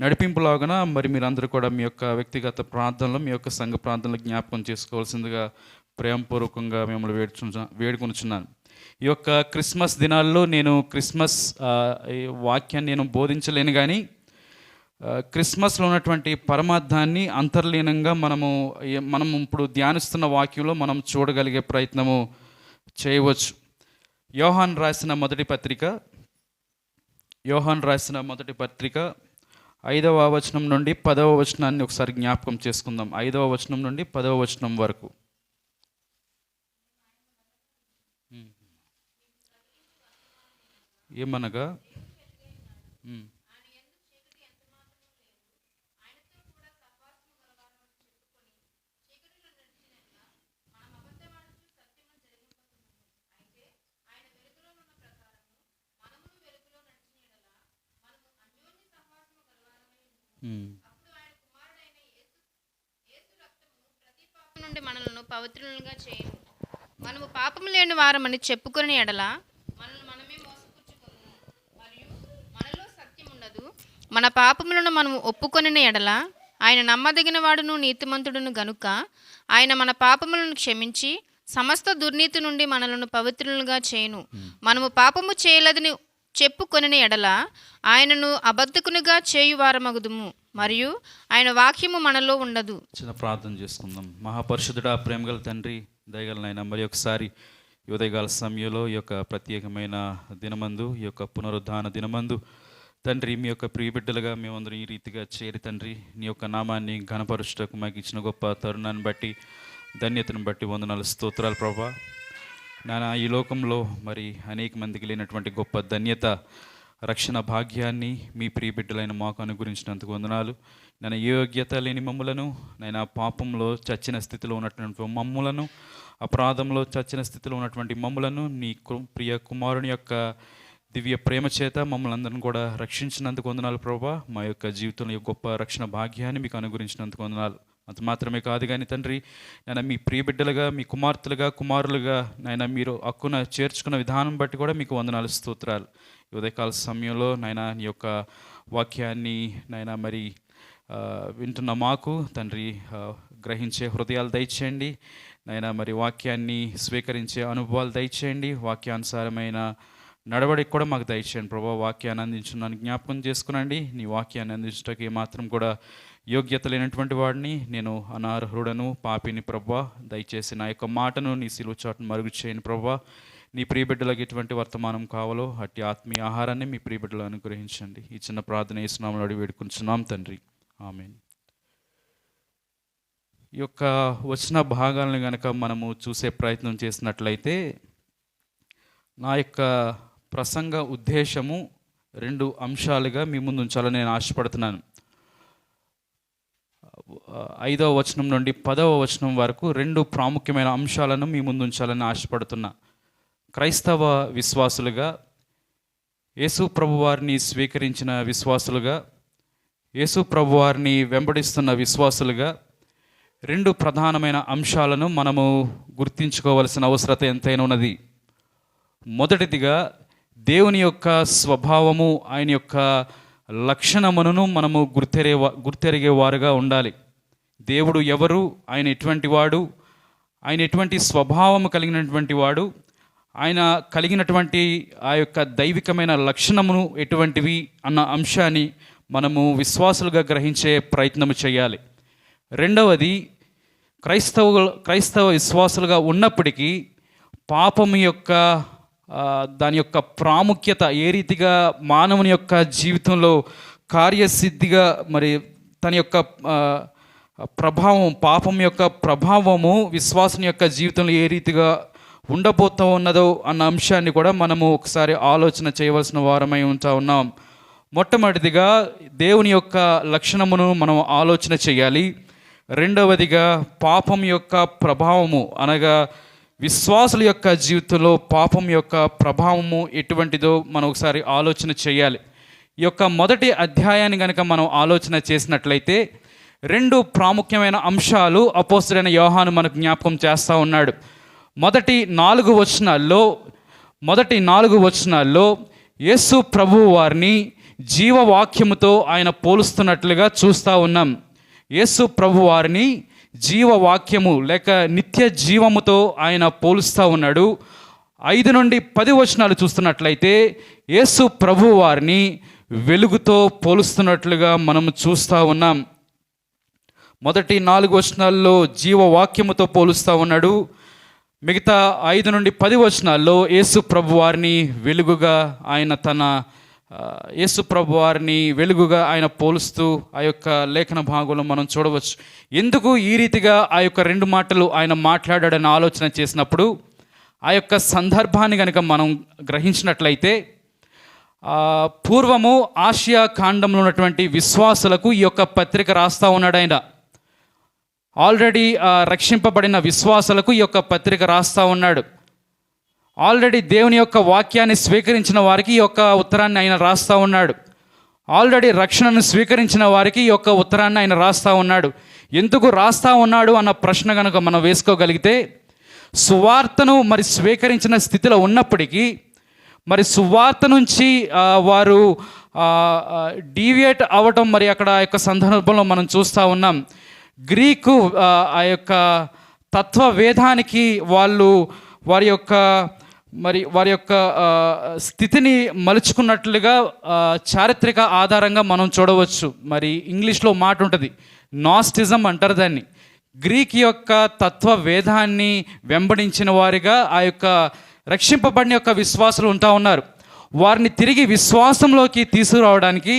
Speaker 5: నడిపింపులాగా మరి మీరందరూ కూడా మీ యొక్క వ్యక్తిగత ప్రార్థనలో, మీ యొక్క సంఘ ప్రార్థనలో జ్ఞాపకం చేసుకోవాల్సిందిగా ప్రేమపూర్వకంగా మిమ్మల్ని వేడుకొనుచున్నాను. ఈ యొక్క క్రిస్మస్ దినాల్లో నేను క్రిస్మస్ వాక్యాన్ని నేను బోధించలేను, కానీ క్రిస్మస్లో ఉన్నటువంటి పరమార్థాన్ని అంతర్లీనంగా మనం ఇప్పుడు ధ్యానిస్తున్న వాక్యంలో మనం చూడగలిగే ప్రయత్నము చేయవచ్చు. యోహాన్ రాసిన మొదటి పత్రిక 5వ వచనం నుండి 10వ వచనాన్ని ఒకసారి జ్ఞాపకం చేసుకుందాం. 5వ వచనం నుండి 10వ వచనం వరకు. ఏమనగా
Speaker 6: నుండి మనలను పవిత్రులుగా చేయను. మనము పాపము లేని వారమని చెప్పుకుని ఎడల మనల్ని మనమే మోసపుచ్చుకొను మరియు మనలో సత్యం ఉండదు. మన పాపములను మనము ఒప్పుకొనిన ఎడల ఆయన నమ్మదగిన వాడును నీతిమంతుడును గనుక ఆయన మన పాపములను క్షమించి సమస్త దుర్నీతి నుండి మనలను పవిత్రులుగా చేయను. మనము పాపము చేయలేదని చెప్పుకొనిన ఎడల ఆయనను అబద్ధకునిగా చేయువారమగుదుము మరియు ఆయన వాక్యము మనలో ఉండదు.
Speaker 5: చిన్న ప్రార్థన చేసుకుందాం. మహాపరిశుద్ధుడా, ప్రేమగల తండ్రి, దయగల నాయన, మరి ఒకసారి ఉదయకాల సమయంలో ఈ యొక్క ప్రత్యేకమైన దినమందు, ఈ యొక్క పునరుద్ధాన దినమందు తండ్రి, మీ యొక్క ప్రియబిడ్డలుగా మేమందరం ఈ రీతిగా చేరి తండ్రి, నీ యొక్క నామాన్ని ఘనపరుచుటకు మాకు ఇచ్చిన గొప్ప తరుణాన్ని బట్టి, ధన్యతను బట్టి వందనాలు, స్తోత్రాలు ప్రభా. నాన్న, ఈ లోకంలో మరి అనేక మందికి లేనటువంటి గొప్ప ధన్యత, రక్షణ భాగ్యాన్ని మీ ప్రియబిడ్డలైన మాకు అనుగురించినందుకు వందనాలు. నేను ఏ యోగ్యత లేని మమ్ములను, నేను పాపంలో చచ్చిన స్థితిలో ఉన్నటువంటి మమ్ములను, అపరాధంలో చచ్చిన స్థితిలో ఉన్నటువంటి మమ్ములను నీ ప్రియ కుమారుని యొక్క దివ్య ప్రేమ చేత మమ్మల్ని అందరిని కూడా రక్షించినందుకు వందనాలు ప్రభా. మా యొక్క జీవితంలో గొప్ప రక్షణ భాగ్యాన్ని మీకు అనుగురించినందుకు వందనాలు. అంత మాత్రమే కాదు కానీ తండ్రి, నాయన మీ ప్రియబిడ్డలుగా, మీ కుమార్తెలుగా, కుమారులుగా నాయన మీరు హక్కున చేర్చుకున్న విధానం బట్టి కూడా మీకు వందనాలు, స్తోత్రాలు. ఉదయకాల సమయంలో నాయన నీ యొక్క వాక్యాన్ని నాయన మరి వింటున్న మాకు తండ్రి గ్రహించే హృదయాలు దయచేయండి నాయన, మరి వాక్యాన్ని స్వీకరించే అనుభవాలు దయచేయండి, వాక్యానుసారమైన నడవడికి కూడా మాకు దయచేయండి ప్రభా. వాక్యాన్ని అందించున్నాను జ్ఞాపకం చేసుకునండి. నీ వాక్యాన్ని అందించడానికి ఏమాత్రం కూడా యోగ్యత లేనటువంటి వాడిని, నేను అనార్హుడను, పాపిని ప్రభా. దయచేసి నా యొక్క మాటను నీ సిలువ చాటును మరుగు చేయని ప్రభా. నీ ప్రియబిడ్డలకు ఎటువంటి వర్తమానం కావాలో అట్టి ఆత్మీయ ఆహారాన్ని మీ ప్రియబిడ్డలు అనుగ్రహించండి. ఈ చిన్న ప్రార్థన యేసునామములో అడిగి వేడుకుంటున్నాం తండ్రి, ఆమేన్. ఈ యొక్క వచ్చిన భాగాలను కనుక మనము చూసే ప్రయత్నం చేసినట్లయితే, నా యొక్క ప్రసంగ ఉద్దేశము 2 అంశాలుగా మీ ముందు ఉంచాలని నేను ఆశపడుతున్నాను. 5వ వచనం నుండి 10వ వచనం వరకు 2 ప్రాముఖ్యమైన అంశాలను మీ ముందు ఉంచాలని ఆశపడుతున్నా. క్రైస్తవ విశ్వాసులుగా, యేసు ప్రభువారిని స్వీకరించిన విశ్వాసులుగా, యేసు ప్రభువారిని వెంబడిస్తున్న విశ్వాసులుగా 2 ప్రధానమైన అంశాలను మనము గుర్తించుకోవలసిన అవసరత ఎంతైనా ఉన్నది. మొదటిదిగా దేవుని యొక్క స్వభావము, ఆయన యొక్క లక్షణములను మనము గుర్తెరిగే వారుగా ఉండాలి. దేవుడు ఎవరు, ఆయన ఎటువంటి వాడు, ఆయన ఎటువంటి స్వభావము కలిగినటువంటి వాడు, ఆయన కలిగినటువంటి ఆ యొక్క దైవికమైన లక్షణమును ఎటువంటివి అన్న అంశాన్ని మనము విశ్వాసులుగా గ్రహించే ప్రయత్నము చేయాలి. రెండవది, క్రైస్తవ విశ్వాసులుగా ఉన్నప్పటికీ పాపము యొక్క దాని యొక్క ప్రాముఖ్యత ఏ రీతిగా మానవుని యొక్క జీవితంలో కార్యసిద్ధిగా మరి తన యొక్క ప్రభావం, పాపం యొక్క ప్రభావము విశ్వాసుని యొక్క జీవితంలో ఏ రీతిగా ఉండబోతూ ఉన్నదో అన్న అంశాన్ని కూడా మనము ఒకసారి ఆలోచన చేయవలసిన వారమై ఉన్నాం. మొట్టమొదటిదిగా దేవుని యొక్క లక్షణమును మనం ఆలోచన చేయాలి. రెండవదిగా పాపం యొక్క ప్రభావము, అనగా విశ్వాసుల యొక్క జీవితంలో పాపం యొక్క ప్రభావము ఎటువంటిదో మనం ఒకసారి ఆలోచన చేయాలి. ఈ యొక్క మొదటి అధ్యాయాన్ని కనుక మనం ఆలోచన చేసినట్లయితే 2 ప్రాముఖ్యమైన అంశాలు అపోస్తలుడైన యోహాను మనకు జ్ఞాపకం చేస్తూ ఉన్నాడు. మొదటి 4 వచనాల్లో యేసు ప్రభువు వారిని జీవవాక్యముతో ఆయన పోలుస్తున్నట్లుగా చూస్తూ ఉన్నాం. యేసు ప్రభు వారిని జీవవాక్యము లేక నిత్య జీవముతో ఆయన పోలుస్తూ ఉన్నాడు. 5 నుండి 10 వచనాలు చూస్తున్నట్లయితే యేసు ప్రభు వారిని వెలుగుతో పోలుస్తున్నట్లుగా మనం చూస్తూ ఉన్నాం. మొదటి 4 వచనాల్లో జీవవాక్యముతో పోలుస్తూ ఉన్నాడు. మిగతా 5 నుండి 10 వచనాల్లో యేసు ప్రభు వారిని వెలుగుగా ఆయన పోలుస్తూ ఆ యొక్క లేఖన భాగంలో మనం చూడవచ్చు. ఎందుకు ఈ రీతిగా ఆ యొక్క 2 మాటలు ఆయన మాట్లాడాడని ఆలోచన చేసినప్పుడు ఆ యొక్క సందర్భాన్ని కనుక మనం గ్రహించినట్లయితే, పూర్వము ఆసియా ఖండంలో ఉన్నటువంటి విశ్వాసులకు ఈ యొక్క పత్రిక రాస్తూ ఉన్నాడు ఆయన. ఆల్రెడీ రక్షింపబడిన విశ్వాసులకు ఈ యొక్క పత్రిక రాస్తూ ఉన్నాడు. ఆల్రెడీ దేవుని యొక్క వాక్యాన్ని స్వీకరించిన వారికి ఈ యొక్క ఉత్తరాన్ని ఆయన రాస్తూ ఉన్నాడు. ఆల్రెడీ రక్షణను స్వీకరించిన వారికి ఈ యొక్క ఉత్తరాన్ని ఆయన రాస్తూ ఉన్నాడు. ఎందుకు రాస్తూ ఉన్నాడు అన్న ప్రశ్న కనుక మనం వేసుకోగలిగితే, సువార్తను మరి స్వీకరించిన స్థితిలో ఉన్నప్పటికీ మరి సువార్త నుంచి వారు డీవియేట్ అవ్వటం మరి అక్కడ ఆ యొక్క సందర్భంలో మనం చూస్తూ ఉన్నాం. గ్రీకు ఆ యొక్క తత్వవేదానికి వారి యొక్క స్థితిని మలుచుకున్నట్లుగా చారిత్రక ఆధారంగా మనం చూడవచ్చు. మరి ఇంగ్లీష్లో మాట ఉంటుంది, నాస్టిజం అంటారు దాన్ని. గ్రీక్ యొక్క తత్వవేదాన్ని వెంబడించిన వారిగా ఆ యొక్క రక్షింపబడిన యొక్క విశ్వాసులు ఉంటా ఉన్నారు. వారిని తిరిగి విశ్వాసంలోకి తీసుకురావడానికి,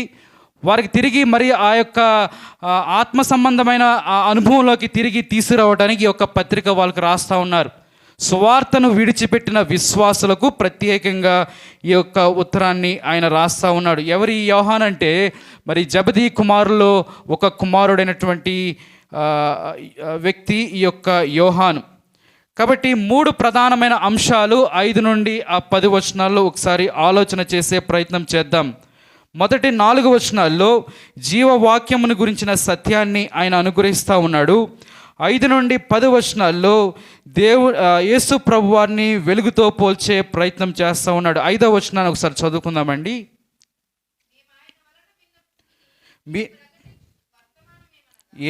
Speaker 5: వారికి తిరిగి మరి ఆ యొక్క ఆత్మ సంబంధమైన అనుభవంలోకి తిరిగి తీసుకురావడానికి ఈ యొక్క పత్రిక వాళ్ళకి రాస్తూ ఉన్నారు. సువార్తను విడిచిపెట్టిన విశ్వాసులకు ప్రత్యేకంగా ఈ యొక్క ఉత్తరాన్ని ఆయన రాస్తూ ఉన్నాడు. ఎవరి యోహాన్ అంటే మరి జబదీ కుమారులో ఒక కుమారుడైనటువంటి వ్యక్తి ఈ యొక్క యోహాను. కాబట్టి 3 ప్రధానమైన అంశాలు 5 నుండి 10 వచనాల్లో ఒకసారి ఆలోచన చేసే ప్రయత్నం చేద్దాం. మొదటి 4 వచనాల్లో జీవవాక్యమును గురించిన సత్యాన్ని ఆయన అనుగ్రహిస్తూ ఉన్నాడు. 5 నుండి 10 వచనాల్లో యేసు ప్రభు వారిని వెలుగుతో పోల్చే ప్రయత్నం చేస్తూ ఉన్నాడు. 5వ వచనాన్ని ఒకసారి చదువుకుందామండి.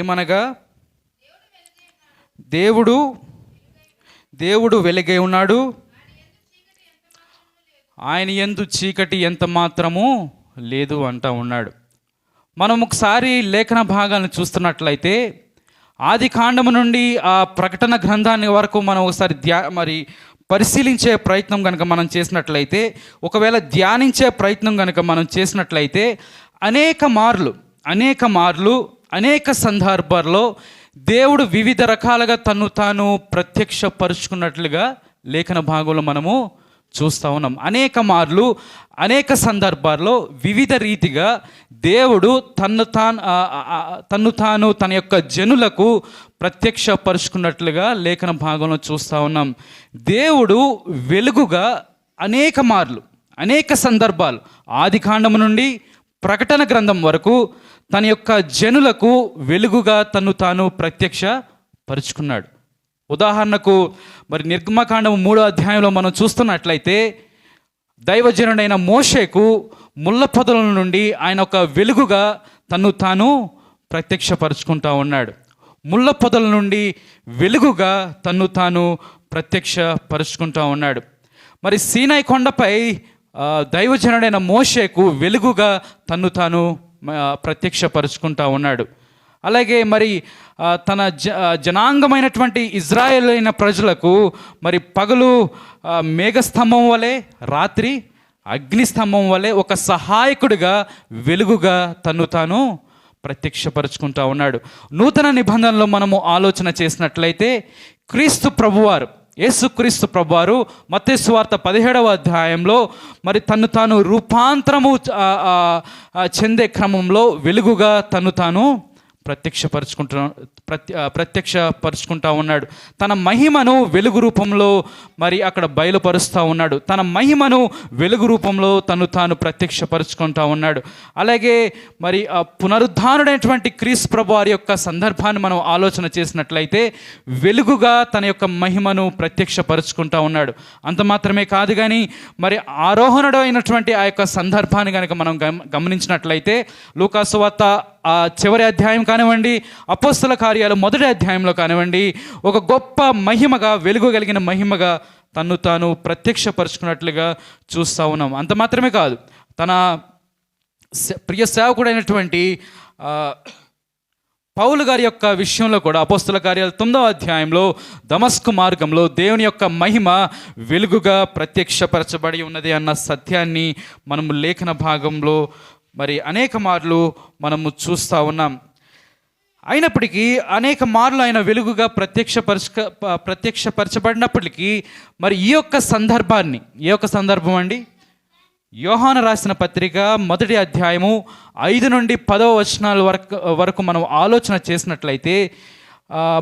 Speaker 5: ఏమనగా దేవుడు వెలుగై ఉన్నాడు, ఆయన యందు చీకటి ఎంత మాత్రము లేదు అంటూ ఉన్నాడు. మనం ఒకసారి లేఖన భాగాలను చూస్తున్నట్లయితే ఆది కాండము నుండి ఆ ప్రకటన గ్రంథాన్ని వరకు మనం ఒకసారి పరిశీలించే ప్రయత్నం కనుక మనం చేసినట్లయితే, ఒకవేళ ధ్యానించే ప్రయత్నం కనుక మనం చేసినట్లయితే అనేక మార్లు అనేక సందర్భాల్లో దేవుడు వివిధ రకాలుగా తను తాను ప్రత్యక్షపరుచుకున్నట్లుగా లేఖన భాగంలో మనము చూస్తూ ఉన్నాం. అనేక మార్లు అనేక సందర్భాల్లో వివిధ రీతిగా దేవుడు తను తాను తన యొక్క జనులకు ప్రత్యక్షపరుచుకున్నట్లుగా లేఖన భాగంలో చూస్తూ ఉన్నాం. దేవుడు వెలుగుగా అనేక మార్లు అనేక సందర్భాలు ఆది కాండము నుండి ప్రకటన గ్రంథం వరకు తన యొక్క జనులకు వెలుగుగా తను తాను ప్రత్యక్షపరుచుకున్నాడు. ఉదాహరణకు మరి నిర్గమకాండము 3వ అధ్యాయంలో మనం చూస్తున్నట్లయితే దైవజనుడైన మోషేకు ముళ్ళ పొదల నుండి ఆయన ఒక వెలుగుగా తను తాను ప్రత్యక్షపరుచుకుంటా ఉన్నాడు. ముళ్ళ పొదల నుండి వెలుగుగా తను తాను ప్రత్యక్షపరుచుకుంటా ఉన్నాడు. మరి సీనాయి కొండపై దైవజనుడైన మోషేకు వెలుగుగా తను తాను ప్రత్యక్షపరుచుకుంటా ఉన్నాడు. అలాగే మరి తన జనాంగమైనటువంటి ఇజ్రాయేల్ అయిన ప్రజలకు మరి పగలు మేఘస్తంభం వలె, రాత్రి అగ్నిస్తంభం వలె ఒక సహాయకుడిగా వెలుగుగా తను తాను ప్రత్యక్షపరుచుకుంటా ఉన్నాడు. నూతన నిబంధనలో మనము ఆలోచన చేసినట్లయితే యేసుక్రీస్తు ప్రభువారు మత్తయి సువార్త 17వ అధ్యాయంలో మరి తను తాను రూపాంతరము చెందే క్రమంలో వెలుగుగా తను తాను ప్రత్యక్షపరుచుకుంటా ఉన్నాడు. తన మహిమను వెలుగు రూపంలో మరి అక్కడ బయలుపరుస్తూ ఉన్నాడు. తన మహిమను వెలుగు రూపంలో తను తాను ప్రత్యక్షపరుచుకుంటా ఉన్నాడు. అలాగే మరి పునరుద్ధానుడైనటువంటి క్రీస్తు ప్రభు వారి యొక్క సందర్భాన్ని మనం ఆలోచన చేసినట్లయితే వెలుగుగా తన యొక్క మహిమను ప్రత్యక్షపరుచుకుంటా ఉన్నాడు. అంత మాత్రమే కాదు కానీ మరి ఆరోహణుడు అయినటువంటి ఆ యొక్క సందర్భాన్ని కనుక మనం గమనించినట్లయితే లూకా సువార్త చివరి అధ్యాయం కానివ్వండి, అపోస్తల కార్యాలు 1వ అధ్యాయంలో కానివ్వండి, ఒక గొప్ప మహిమగా, వెలుగు కలిగిన మహిమగా తను తాను ప్రత్యక్షపరుచుకున్నట్లుగా చూస్తూ ఉన్నాం. అంత మాత్రమే కాదు, తన ప్రియ సేవకుడైనటువంటి పౌలు గారి యొక్క విషయంలో కూడా అపోస్తుల కార్యాలు 9వ అధ్యాయంలో దమస్కు మార్గంలో దేవుని యొక్క మహిమ వెలుగుగా ప్రత్యక్షపరచబడి ఉన్నది అన్న సత్యాన్ని మనము లేఖన భాగంలో మరి అనేక మార్లు మనము చూస్తూ ఉన్నాం. అయినప్పటికీ అనేక మార్లు ఆయన వెలుగుగా ప్రత్యక్షపరచబడినప్పటికీ మరి ఈ యొక్క సందర్భాన్ని, ఏ యొక్క సందర్భం అండి? యోహాను రాసిన పత్రిక 1వ అధ్యాయము 5 నుండి 10వ వచనాల వరకు మనం ఆలోచన చేసినట్లయితే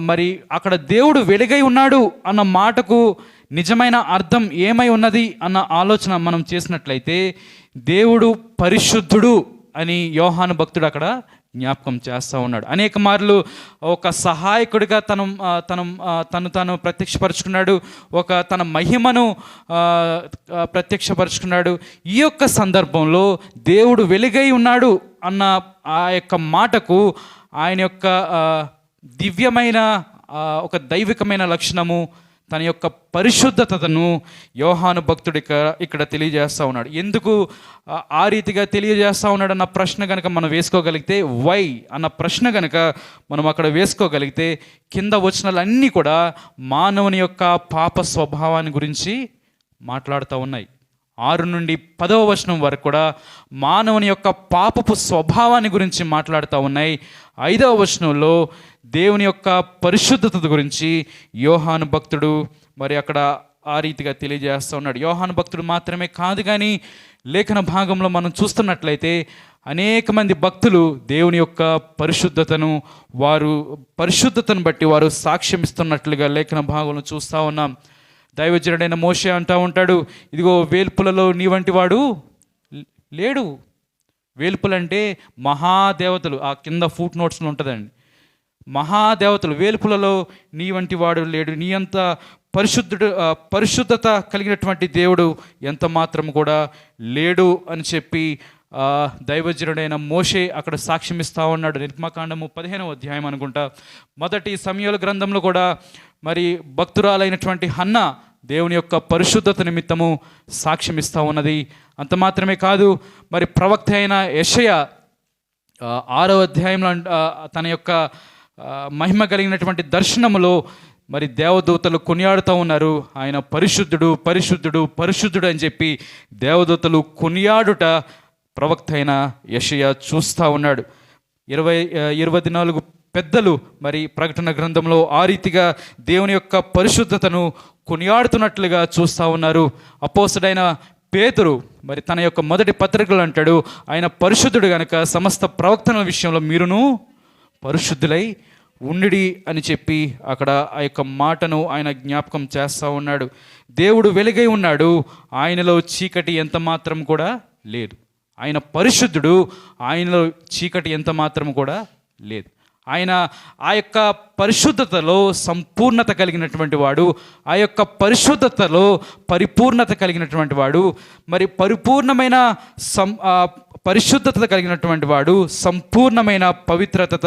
Speaker 5: మరి అక్కడ దేవుడు వెలుగై ఉన్నాడు అన్న మాటకు నిజమైన అర్థం ఏమై ఉన్నది అన్న ఆలోచన మనం చేసినట్లయితే దేవుడు పరిశుద్ధుడు అని యోహాను భక్తుడు అక్కడ జ్ఞాపకం చేస్తూ ఉన్నాడు. అనేక మార్లు ఒక సహాయకుడిగా తను ప్రత్యక్షపరుచుకున్నాడు, తన మహిమను ప్రత్యక్షపరుచుకున్నాడు. ఈ యొక్క సందర్భంలో దేవుడు వెలుగై ఉన్నాడు అన్న ఆ యొక్క మాటకు ఆయన యొక్క దివ్యమైన ఒక దైవికమైన లక్షణము, తన యొక్క పరిశుద్ధతను యోహాను భక్తుడు ఇక్కడ తెలియజేస్తూ ఉన్నాడు. ఎందుకు ఆ రీతిగా తెలియజేస్తూ ఉన్నాడు అన్న ప్రశ్న కనుక మనం వేసుకోగలిగితే, వై అన్న ప్రశ్న కనుక మనం అక్కడ వేసుకోగలిగితే, కింద వచనాలన్నీ కూడా మానవుని యొక్క పాప స్వభావాన్ని గురించి మాట్లాడుతూ ఉన్నాయి. 6 నుండి 10వ వచనం వరకు కూడా మానవుని యొక్క పాపపు స్వభావాన్ని గురించి మాట్లాడుతూ ఉన్నాయి. 5వ వచనంలో దేవుని యొక్క పరిశుద్ధత గురించి యోహాను భక్తుడు మరి అక్కడ ఆ రీతిగా తెలియజేస్తూ ఉన్నాడు. యోహాను భక్తుడు మాత్రమే కాదు, కానీ లేఖన భాగంలో మనం చూస్తున్నట్లయితే అనేక మంది భక్తులు దేవుని యొక్క పరిశుద్ధతను బట్టి వారు సాక్ష్యం ఇస్తున్నట్లుగా లేఖన భాగంలో చూస్తూ ఉన్నాం. దైవజనుడైన మోషే అంటూ ఉంటాడు, ఇదిగో వేల్పులలో నీ వంటి వాడు లేడు. వేల్పులంటే మహాదేవతలు, ఆ కింద ఫుట్ నోట్స్లో ఉంటుందండి. మహాదేవతలు, వేల్పులలో నీ వంటి వాడు లేడు, నీ అంత పరిశుద్ధత కలిగినటువంటి దేవుడు ఎంత మాత్రం కూడా లేడు అని చెప్పి దైవజనుడైన మోషే అక్కడ సాక్ష్యం ఇస్తూ ఉన్నాడు. నిర్గమకాండము 15వ అధ్యాయం అనుకుంటా. 1 సమూయేలు గ్రంథంలో కూడా మరి భక్తురాలైనటువంటి హన్న దేవుని యొక్క పరిశుద్ధత నిమిత్తము సాక్ష్యం ఇస్తూ ఉన్నది. అంత మాత్రమే కాదు, మరి ప్రవక్త అయిన యెషయా 6వ అధ్యాయంలో తన యొక్క మహిమ కలిగినటువంటి దర్శనములో మరి దేవదూతలు కొనియాడుతూ ఉన్నారు, ఆయన పరిశుద్ధుడు పరిశుద్ధుడు పరిశుద్ధుడు అని చెప్పి దేవదూతలు కొనియాడుట ప్రవక్త అయిన యెషయా చూస్తూ ఉన్నాడు. 24 పెద్దలు మరి ప్రకటన గ్రంథంలో ఆ రీతిగా దేవుని యొక్క పరిశుద్ధతను కొనియాడుతున్నట్లుగా చూస్తూ ఉన్నారు. అపోస్తలుడైన పేతురు మరి తన యొక్క మొదటి పత్రికలు అంటాడు, ఆయన పరిశుద్ధుడు గనుక సమస్త ప్రవక్తల విషయంలో మీరును పరిశుద్ధులై ఉండిడి అని చెప్పి అక్కడ ఆ యొక్క మాటను ఆయన జ్ఞాపకం చేస్తూ ఉన్నాడు. దేవుడు వెలుగై ఉన్నాడు, ఆయనలో చీకటి ఎంత మాత్రం కూడా లేదు. ఆయన పరిశుద్ధుడు, ఆయనలో చీకటి ఎంత మాత్రం కూడా లేదు. ఆయన ఆ యొక్క పరిశుద్ధతలో సంపూర్ణత కలిగినటువంటి వాడు, ఆ యొక్క పరిశుద్ధతలో పరిపూర్ణత కలిగినటువంటి వాడు, మరి పరిపూర్ణమైన పరిశుద్ధత కలిగినటువంటి వాడు, సంపూర్ణమైన పవిత్రత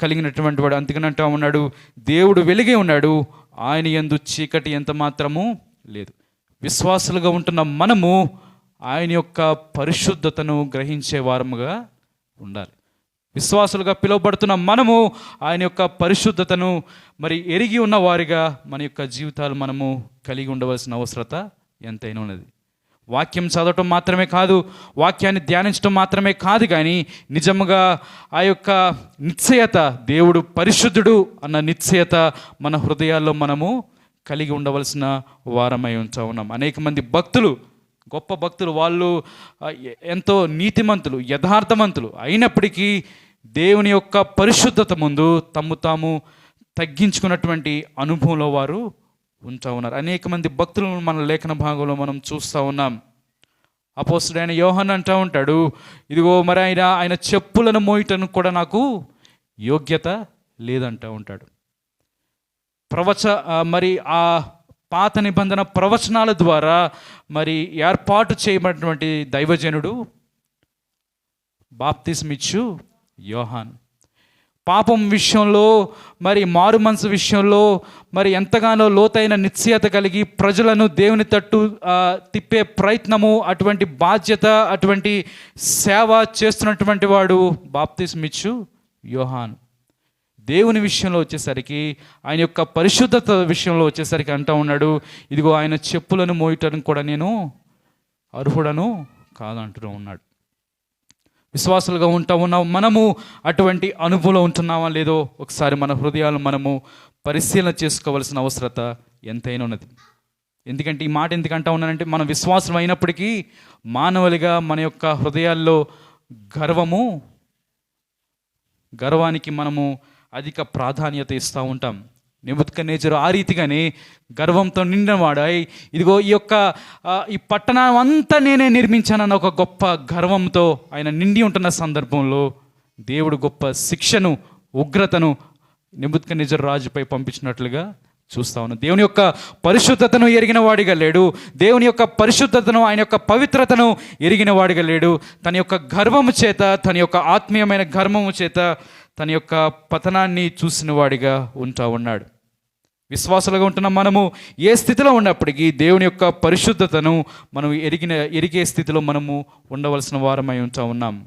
Speaker 5: కలిగినటువంటి వాడు. అందుకని అంటూ ఉన్నాడు, దేవుడు వెలుగే ఉన్నాడు, ఆయన యందు చీకటి ఎంత మాత్రము లేదు. విశ్వాసులుగా ఉంటున్న మనము ఆయన యొక్క పరిశుద్ధతను గ్రహించే వారముగా ఉండాలి. విశ్వాసులుగా పిలువబడుతున్న మనము ఆయన యొక్క పరిశుద్ధతను మరి ఎరిగి ఉన్న వారిగా మన యొక్క జీవితాలు మనము కలిగి ఉండవలసిన అవసరత ఎంతైనా ఉన్నది. వాక్యం చదవటం మాత్రమే కాదు, వాక్యాన్ని ధ్యానించడం మాత్రమే కాదు, కానీ నిజముగా ఆ యొక్క నిశ్చయత, దేవుడు పరిశుద్ధుడు అన్న నిశ్చయత మన హృదయాల్లో మనము కలిగి ఉండవలసిన వారమై ఉన్నాం. అనేక మంది భక్తులు, గొప్ప భక్తులు, వాళ్ళు ఎంతో నీతిమంతులు, యథార్థవంతులు అయినప్పటికీ దేవుని యొక్క పరిశుద్ధత ముందు తాము తగ్గించుకున్నటువంటి అనుభవంలో వారు ఉంటూ ఉన్నారు. అనేక మంది భక్తులను మన లేఖన భాగంలో మనం చూస్తూ ఉన్నాం. అపోస్తలుడైన యోహాను అంటూ ఉంటాడు, ఇదిగో మరి ఆయన చెప్పులను మోయటను కూడా నాకు యోగ్యత లేదంటూ ఉంటాడు. మరి ఆ పాత నిబంధన ప్రవచనాల ద్వారా మరి ఏర్పాటు చేయబడినటువంటి దైవజనుడు బాప్తిస్మిచ్చు యోహాను. పాపం విషయంలో, మరి మారు మనసు విషయంలో మరి ఎంతగానో లోతైన నిశ్చయత కలిగి ప్రజలను దేవుని తట్టు తిప్పే ప్రయత్నము, అటువంటి బాధ్యత, అటువంటి సేవ చేస్తున్నటువంటి వాడు బాప్తిస్మిచ్చు యోహాను. దేవుని విషయంలో వచ్చేసరికి, ఆయన యొక్క పరిశుద్ధత విషయంలో వచ్చేసరికి అంటూ ఉన్నాడు, ఇదిగో ఆయన చెప్పులను మోయటానికి కూడా నేను అర్హుడను కాదంటూ ఉన్నాడు. విశ్వాసులుగా ఉన్నాం మనము అటువంటి అనుభవంలో ఉంటున్నామా లేదో ఒకసారి మన హృదయాలను మనము పరిశీలన చేసుకోవాల్సిన అవసరత ఎంతైనా ఉన్నది. ఎందుకంటే ఈ మాట ఎందుకంటా ఉన్నానంటే, మనం విశ్వాసం అయినప్పటికీ మానవులుగా మన యొక్క హృదయాల్లో గర్వానికి మనము అధిక ప్రాధాన్యత ఇస్తూ ఉంటాం. నెబుకద్నెజరు ఆ రీతిగానే గర్వంతో నిండినవాడై, ఇదిగో ఈ పట్టణం అంతా నేనే నిర్మించానన్న ఒక గొప్ప గర్వంతో ఆయన నిండి ఉంటున్న సందర్భంలో దేవుడు గొప్ప శిక్షను, ఉగ్రతను నెబుకద్నెజరు రాజుపై పంపించినట్లుగా చూస్తా ఉన్నాం. దేవుని యొక్క పరిశుద్ధతను ఎరిగిన వాడిగా లేడు. దేవుని యొక్క పరిశుద్ధతను, ఆయన యొక్క పవిత్రతను ఎరిగిన వాడిగా లేడు. తన యొక్క గర్వము చేత, తన యొక్క ఆత్మీయమైన గర్వము చేత తన యొక్క పతనాన్ని చూసిన వాడిగా ఉంటా ఉన్నాడు. విశ్వాసాలుగా ఉంటున్న మనము ఏ స్థితిలో ఉన్నప్పటికీ దేవుని యొక్క పరిశుద్ధతను మనం ఎరిగే స్థితిలో మనము ఉండవలసిన వారమై ఉంటా ఉన్నాం.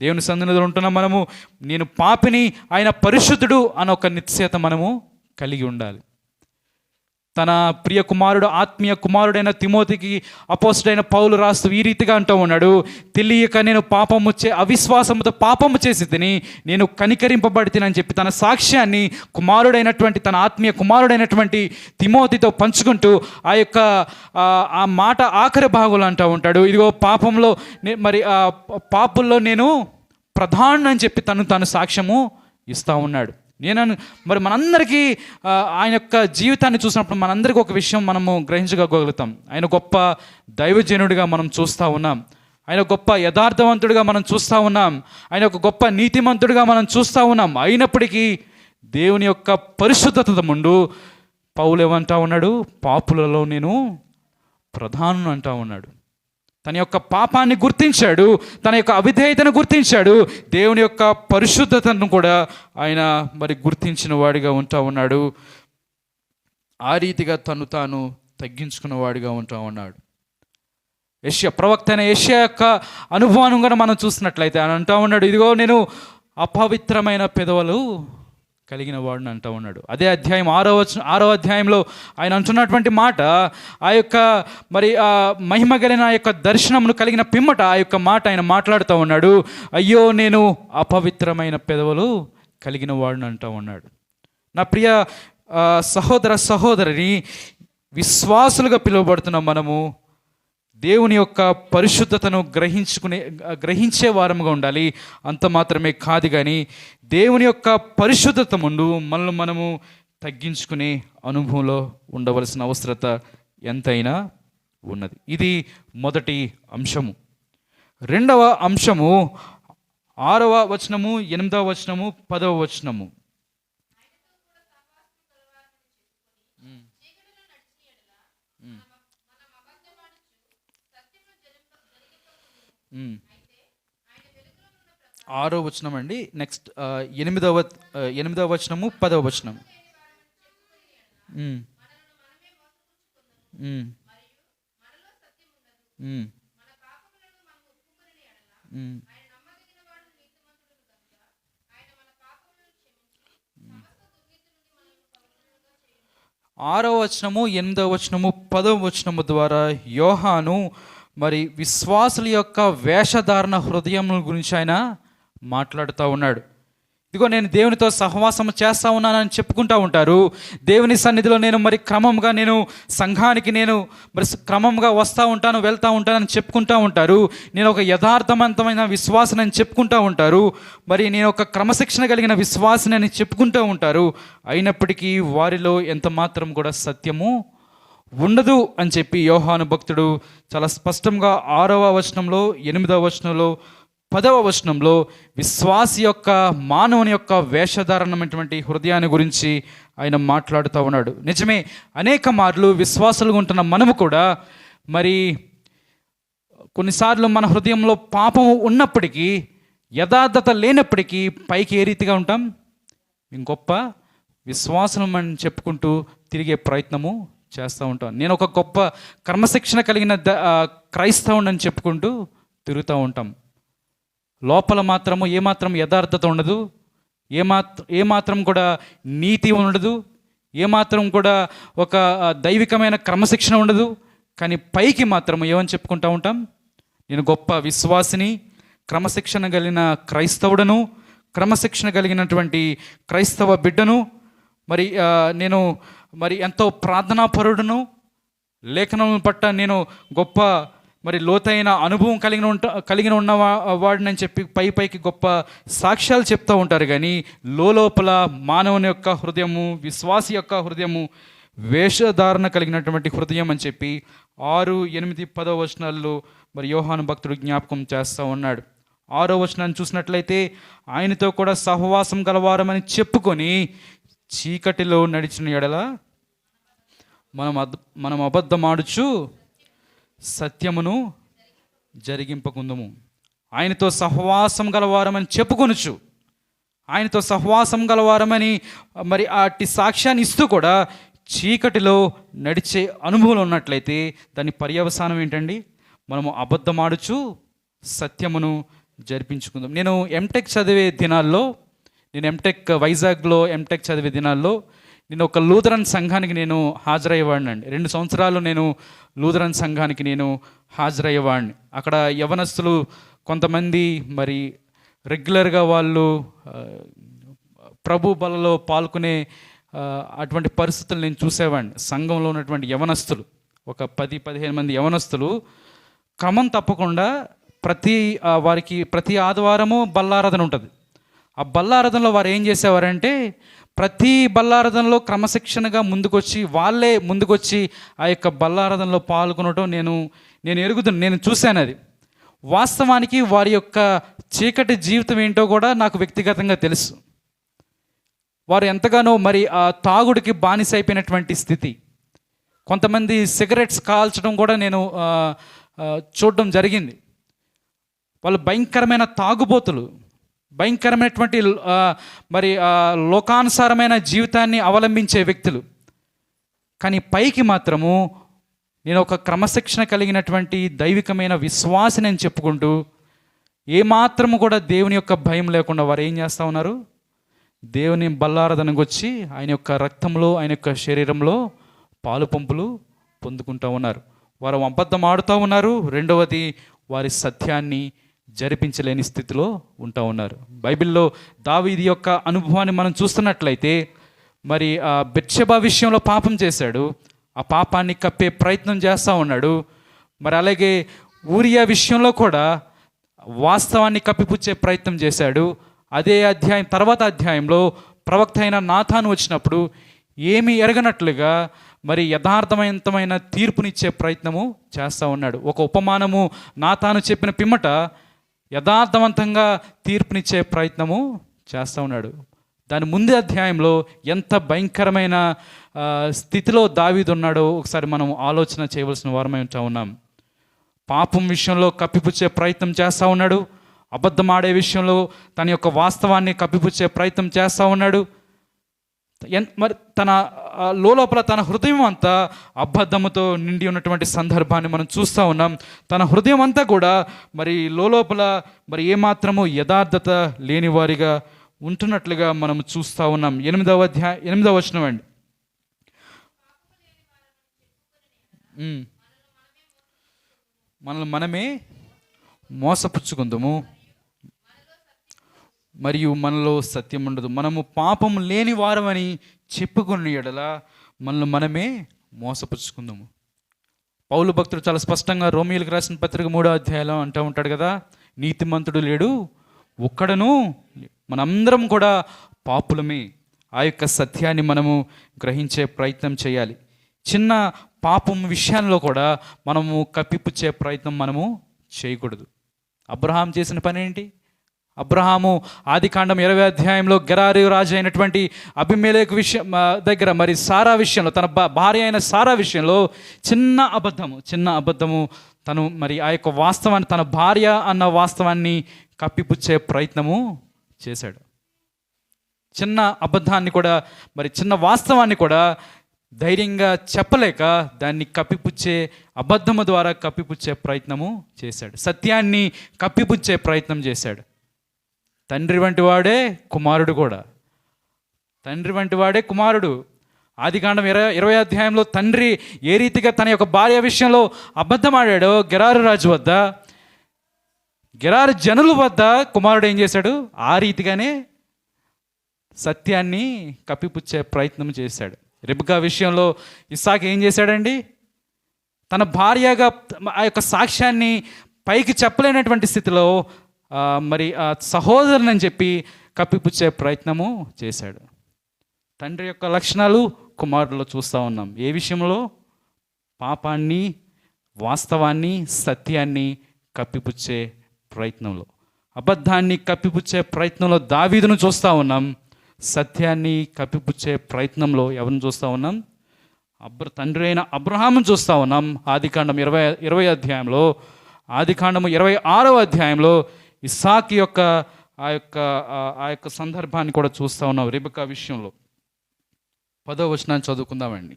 Speaker 5: దేవుని సన్నిధిలో ఉంటున్న మనము, నేను పాపిని, ఆయన పరిశుద్ధుడు అన్న ఒక నిశ్చయత మనము కలిగి ఉండాలి. తన ప్రియ కుమారుడు, ఆత్మీయ కుమారుడైన తిమోతికి అపోస్తుడైన పౌలు రాస్తూ ఈ రీతిగా అంటూ ఉన్నాడు, తెలియక నేను అవిశ్వాసముతో పాపము చేసి తిని నేను కనికరింపబడితేనని చెప్పి తన సాక్ష్యాన్ని కుమారుడైనటువంటి, తన ఆత్మీయ కుమారుడైనటువంటి తిమోతితో పంచుకుంటూ ఆ మాట ఆఖరి భాగంలో అంటూ ఉంటాడు, ఇదిగో పాపంలో పాపుల్లో నేను ప్రధానం అని చెప్పి తను సాక్ష్యము ఇస్తూ ఉన్నాడు. మరి మనందరికీ ఆయన యొక్క జీవితాన్ని చూసినప్పుడు మనందరికీ ఒక విషయం మనము గ్రహించగలుగుతాం. ఆయన గొప్ప దైవజనుడిగా మనం చూస్తూ ఉన్నాం. ఆయన గొప్ప యథార్థవంతుడిగా మనం చూస్తూ ఉన్నాం. ఆయన ఒక గొప్ప నీతిమంతుడిగా మనం చూస్తూ ఉన్నాం. అయినప్పటికీ దేవుని యొక్క పరిశుద్ధత ముందు పౌలు ఏమంటా ఉన్నాడు, పాపులలో నేను ప్రధానం అంటా ఉన్నాడు. తన యొక్క పాపాన్ని గుర్తించాడు, తన యొక్క అవిధేయతను గుర్తించాడు, దేవుని యొక్క పరిశుద్ధతను కూడా ఆయన మరి గుర్తించిన వాడిగా ఉంటా ఉన్నాడు. ఆ రీతిగా తాను తగ్గించుకున్న వాడిగా ఉంటా ఉన్నాడు. ప్రవక్త అయిన యెషయా యొక్క అనుభవాన్ని కూడా మనం చూసినట్లయితే ఆయన అంటా ఉన్నాడు, ఇదిగో నేను అపవిత్రమైన పెదవులు కలిగిన వాడిని అంటూ ఉన్నాడు. అదే అధ్యాయం 6వ అధ్యాయంలో ఆయన అంటున్నటువంటి మాట, ఆ యొక్క మరి ఆ మహిమ కలిగిన ఆ యొక్క దర్శనమును కలిగిన పిమ్మట ఆ యొక్క మాట ఆయన మాట్లాడుతూ ఉన్నాడు, అయ్యో నేను అపవిత్రమైన పెదవులు కలిగిన వాడిని అంటూ ఉన్నాడు. నా ప్రియ సహోదరిని, విశ్వాసులుగా పిలువబడుతున్న మనము దేవుని యొక్క పరిశుద్ధతను గ్రహించే వారముగా ఉండాలి. అంత మాత్రమే కాదు, కానీ దేవుని యొక్క పరిశుద్ధత ముందు మనల్ని మనము తగ్గించుకునే అనుభవంలో ఉండవలసిన అవసరత ఎంతైనా ఉన్నది. ఇది మొదటి అంశము. రెండవ అంశము 6వ వచనము, 8వ వచనము, 10వ వచనము. ఆరో వచనం అండి. నెక్స్ట్ 8వ వచనము, 10వ వచనం. ఆరో వచనము, 8వ వచనము, 10వ వచనము ద్వారా యోహాను మరి విశ్వాసుల యొక్క వేషధారణ హృదయం గురించి ఆయన మాట్లాడుతూ ఉన్నాడు. ఇదిగో నేను దేవునితో సహవాసం చేస్తూ ఉన్నానని చెప్పుకుంటూ ఉంటారు. దేవుని సన్నిధిలో నేను మరి క్రమంగా నేను సంఘానికి నేను మరి క్రమంగా వస్తూ ఉంటాను, వెళ్తూ ఉంటానని చెప్పుకుంటూ ఉంటారు. నేను ఒక యథార్థవంతమైన విశ్వాసం అని చెప్పుకుంటూ ఉంటారు. మరి నేను ఒక క్రమశిక్షణ కలిగిన విశ్వాసం అని చెప్పుకుంటూ ఉంటారు. అయినప్పటికీ వారిలో ఎంత మాత్రం కూడా సత్యము ఉండదు అని చెప్పి యోహాను భక్తుడు చాలా స్పష్టంగా 6వ వచనంలో, 8వ వచనంలో, 10వ వచనంలో విశ్వాసి యొక్క మానవుని యొక్క వేషధారణమైనటువంటి హృదయాన్ని గురించి ఆయన మాట్లాడుతూ ఉన్నాడు. నిజమే, అనేక మార్లు విశ్వాసులుగా ఉంటున్న మనము కూడా మరి కొన్నిసార్లు మన హృదయంలో పాపము ఉన్నప్పటికీ యథార్థత లేనప్పటికీ పైకి ఏ రీతిగా ఉంటాం? మేము గొప్ప విశ్వాసం అని చెప్పుకుంటూ తిరిగే ప్రయత్నము చేస్తూ ఉంటాం. నేను ఒక గొప్ప క్రమశిక్షణ కలిగిన క్రైస్తవుని అని చెప్పుకుంటూ తిరుగుతూ ఉంటాం. లోపల మాత్రము ఏమాత్రం యథార్థత ఉండదు, ఏమాత్రం కూడా నీతి ఉండదు, ఏమాత్రం కూడా ఒక దైవికమైన క్రమశిక్షణ ఉండదు. కానీ పైకి మాత్రం ఏమని చెప్పుకుంటూ ఉంటాం? నేను గొప్ప విశ్వాసిని, క్రమశిక్షణ కలిగిన క్రైస్తవుడను, క్రమశిక్షణ కలిగినటువంటి క్రైస్తవ బిడ్డను, నేను ఎంతో ప్రార్థనాపరుడును, లేఖనం పట్ల నేను గొప్ప లోతైన అనుభవం కలిగిన ఉన్న వాడిని చెప్పి పైకి గొప్ప సాక్ష్యాలు చెప్తూ ఉంటారు. కానీ లోపల మానవుని యొక్క హృదయము, విశ్వాసి యొక్క హృదయము వేషధారణ కలిగినటువంటి హృదయం అని చెప్పి 6, 8, 10 వచనాల్లో యోహాను భక్తుడు జ్ఞాపకం చేస్తూ ఉన్నాడు. 6వ వచనాన్ని చూసినట్లయితే, ఆయనతో కూడా సహవాసం గలవారమని చెప్పుకొని చీకటిలో నడిచిన ఎడల మనం అబద్ధమాడుచు సత్యమును జరిగింపకుందుము. ఆయనతో సహవాసం గలవారమని చెప్పుకొనుచు, ఆయనతో సహవాసం గలవారమని అట్టి సాక్ష్యాన్ని ఇస్తూ కూడా చీకటిలో నడిచే అనుభవం ఉన్నట్లయితే దాని పర్యవసానం ఏంటండి? మనము అబద్ధమాడుచు సత్యమును జరిపించుకుందాం. నేను ఎంటెక్ చదివే దినాల్లో, వైజాగ్లో ఎంటెక్ చదివే దినాల్లో నేను ఒక లూథరన్ సంఘానికి నేను హాజరయ్యేవాడిని అండి. 2 సంవత్సరాలు నేను లూథరన్ సంఘానికి నేను హాజరయ్యేవాడిని. అక్కడ యవనస్తులు కొంతమంది రెగ్యులర్గా వాళ్ళు ప్రభు బలలో పాల్గొనే అటువంటి పరిస్థితులు నేను చూసేవాడిని. సంఘంలో ఉన్నటువంటి యవనస్తులు ఒక 10-15 మంది యవనస్తులు క్రమం తప్పకుండా ప్రతి ఆదివారము బల్లారాధన ఉంటుంది. ఆ బల్లారాధనలో వారు ఏం చేసేవారంటే, ప్రతి బల్లారాధనలో క్రమశిక్షణగా వాళ్ళే ముందుకొచ్చి ఆ యొక్క బల్లారాధనలో పాల్గొనడం నేను చూశాను. అది వాస్తవానికి వారి యొక్క చీకటి జీవితం ఏంటో కూడా నాకు వ్యక్తిగతంగా తెలుసు. వారు ఎంతగానో ఆ తాగుడికి బానిస అయిపోయినటువంటి స్థితి. కొంతమంది సిగరెట్స్ కాల్చడం కూడా నేను చూడడం జరిగింది. వాళ్ళు భయంకరమైన తాగుబోతులు, భయంకరమైనటువంటి లోకానుసారమైన జీవితాన్ని అవలంబించే వ్యక్తులు. కానీ పైకి మాత్రము నేను ఒక క్రమశిక్షణ కలిగినటువంటి దైవికమైన విశ్వాసిని అని చెప్పుకుంటూ ఏమాత్రము కూడా దేవుని యొక్క భయం లేకుండా వారు ఏం చేస్తూ ఉన్నారు? దేవుని బల్లారాధనకు వచ్చి ఆయన యొక్క రక్తంలో, ఆయన యొక్క శరీరంలో పాలు పంపులు పొందుకుంటూ ఉన్నారు. వారు అబద్ధం ఆడుతూ ఉన్నారు. రెండవది, వారి సత్యాన్ని జరిపించలేని స్థితిలో ఉంటా ఉన్నారు. బైబిల్లో దావీదు యొక్క అనుభవాన్ని మనం చూస్తున్నట్లయితే, బెత్షెబా విషయంలో పాపం చేశాడు, ఆ పాపాన్ని కప్పే ప్రయత్నం చేస్తూ ఉన్నాడు. అలాగే ఊరియా విషయంలో కూడా వాస్తవాన్ని కప్పిపుచ్చే ప్రయత్నం చేశాడు. అదే తర్వాత అధ్యాయంలో ప్రవక్త అయిన నాతాను వచ్చినప్పుడు ఏమీ ఎరగనట్లుగా యథార్థవంతమైన తీర్పునిచ్చే ప్రయత్నము చేస్తూ ఉన్నాడు. ఒక ఉపమానము నాతాను చెప్పిన పిమ్మట యథార్థవంతంగా తీర్పునిచ్చే ప్రయత్నము చేస్తూ ఉన్నాడు. దాని ముందు అధ్యాయంలో ఎంత భయంకరమైన స్థితిలో దావీదు ఉన్నాడో ఒకసారి మనం ఆలోచన చేయవలసిన వారమై ఉన్నాం. పాపం విషయంలో కప్పిపుచ్చే ప్రయత్నం చేస్తూ ఉన్నాడు. అబద్ధం ఆడే విషయంలో తన యొక్క వాస్తవాన్ని కప్పిపుచ్చే ప్రయత్నం చేస్తూ ఉన్నాడు. తన లోపల తన హృదయం అంతా అబద్ధముతో నిండి ఉన్నటువంటి సందర్భాన్ని మనం చూస్తూ ఉన్నాం. తన హృదయం అంతా కూడా లోపల ఏమాత్రము యథార్థత లేని వారిగా ఉంటున్నట్లుగా మనం చూస్తూ ఉన్నాం. 8వ వచనం అండి. మనమే మోసపుచ్చుకుందాము మరియు మనలో సత్యం ఉండదు. మనము పాపం లేని వారమని చెప్పుకున్న ఎడల మనమే మోసపుచ్చుకుందాము. పౌలు భక్తుడు చాలా స్పష్టంగా రోమీయులకు రాసిన పత్రిక 3వ అధ్యాయంలో అంటూ ఉంటాడు కదా, నీతిమంతుడు లేడు ఒక్కడను, మనందరం కూడా పాపులమే. ఆ యొక్క సత్యాన్ని మనము గ్రహించే ప్రయత్నం చేయాలి. చిన్న పాపం విషయంలో కూడా మనము కప్పిపుచ్చే ప్రయత్నం మనము చేయకూడదు. అబ్రహాం చేసిన పని ఏంటి? అబ్రహాము ఆదికాండం 20 అధ్యాయంలో గెరారు రాజు అయినటువంటి అబీమెలెకు విషయం దగ్గర మరి సారా విషయంలో తన భార్య అయిన సారా విషయంలో చిన్న అబద్ధము తను మరి ఆ యొక్క వాస్తవాన్ని, తన భార్య అన్న వాస్తవాన్ని కప్పిపుచ్చే ప్రయత్నము చేశాడు. చిన్న అబద్ధాన్ని కూడా, మరి చిన్న వాస్తవాన్ని కూడా ధైర్యంగా చెప్పలేక దాన్ని కప్పిపుచ్చే, అబద్ధము ద్వారా కప్పిపుచ్చే ప్రయత్నము చేశాడు. సత్యాన్ని కప్పిపుచ్చే ప్రయత్నం చేశాడు. తండ్రి వంటి వాడే కుమారుడు కూడా. తండ్రి వంటి వాడే కుమారుడు. ఆదికాండం 20 అధ్యాయంలో తండ్రి ఏ రీతిగా తన యొక్క భార్య విషయంలో అబద్ధమాడాడో గెరారు రాజు వద్ద, గెరారు జనుల వద్ద కుమారుడు ఏం చేశాడు? ఆ రీతిగానే సత్యాన్ని కప్పిపుచ్చే ప్రయత్నం చేశాడు. రెబెకా విషయంలో ఇస్సాకు ఏం చేశాడండి? తన భార్యగా ఆ యొక్క సాక్ష్యాన్ని పైకి చెప్పలేనటువంటి స్థితిలో మరి ఆ సహోదరుని అని చెప్పి కప్పిపుచ్చే ప్రయత్నము చేశాడు. తండ్రి యొక్క లక్షణాలు కుమారుడిలో చూస్తూ ఉన్నాం. ఏ విషయంలో? పాపాన్ని, వాస్తవాన్ని, సత్యాన్ని కప్పిపుచ్చే ప్రయత్నంలో. అబద్ధాన్ని కప్పిపుచ్చే ప్రయత్నంలో దావీదును చూస్తూ ఉన్నాం. సత్యాన్ని కప్పిపుచ్చే ప్రయత్నంలో ఎవరిని చూస్తూ ఉన్నాం? తండ్రి అయిన అబ్రహామును చూస్తూ ఉన్నాం. ఆదికాండం 20 అధ్యాయంలో, ఆదికాండం 26వ అధ్యాయంలో ఇస్సాకు యొక్క ఆ యొక్క సందర్భాన్ని కూడా చూస్తూ ఉన్నాం. రెబెకా విషయంలో 10వ వచనాన్ని చదువుకుందామండి.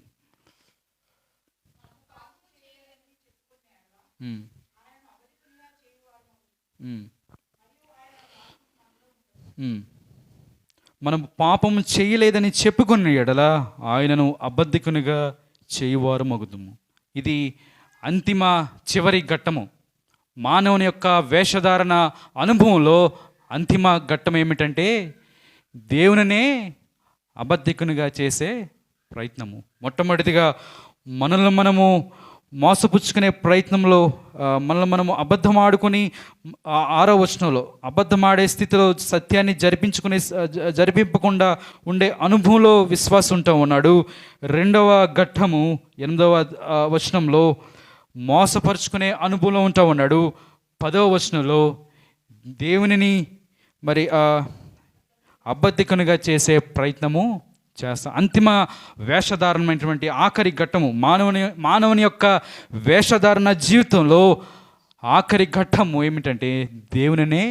Speaker 5: మనం పాపము చేయలేదని చెప్పుకున్న ఎడల ఆయనను అబద్ధికునిగా చేయువారు మగుదుము. ఇది అంతిమ చివరి ఘట్టము. మానవుని యొక్క వేషధారణ అనుభవంలో అంతిమ ఘట్టం ఏమిటంటే దేవునినే అబద్ధికునిగా చేసే ప్రయత్నము. మొట్టమొదటిగా మనల్ని మనము మోసపుచ్చుకునే ప్రయత్నంలో మనల్ని మనము అబద్ధం ఆడుకొని 6వ వచనంలో అబద్ధమాడే స్థితిలో సత్యాన్ని జరిపింపకుండా ఉండే అనుభవంలో విశ్వాసం ఉంటా ఉన్నాడు. 2వ ఘట్టము 8వ వచనంలో మోసపరుచుకునే అనుభవంలో ఉంటా ఉన్నాడు. 10వ వచనంలో దేవునిని మరి అబద్ధికునిగా చేసే ప్రయత్నము చేస్తా. అంతిమ వేషధారణమైనటువంటి ఆఖరి ఘట్టము మానవుని యొక్క వేషధారణ జీవితంలో ఆఖరి ఘట్టము ఏమిటంటే దేవునినే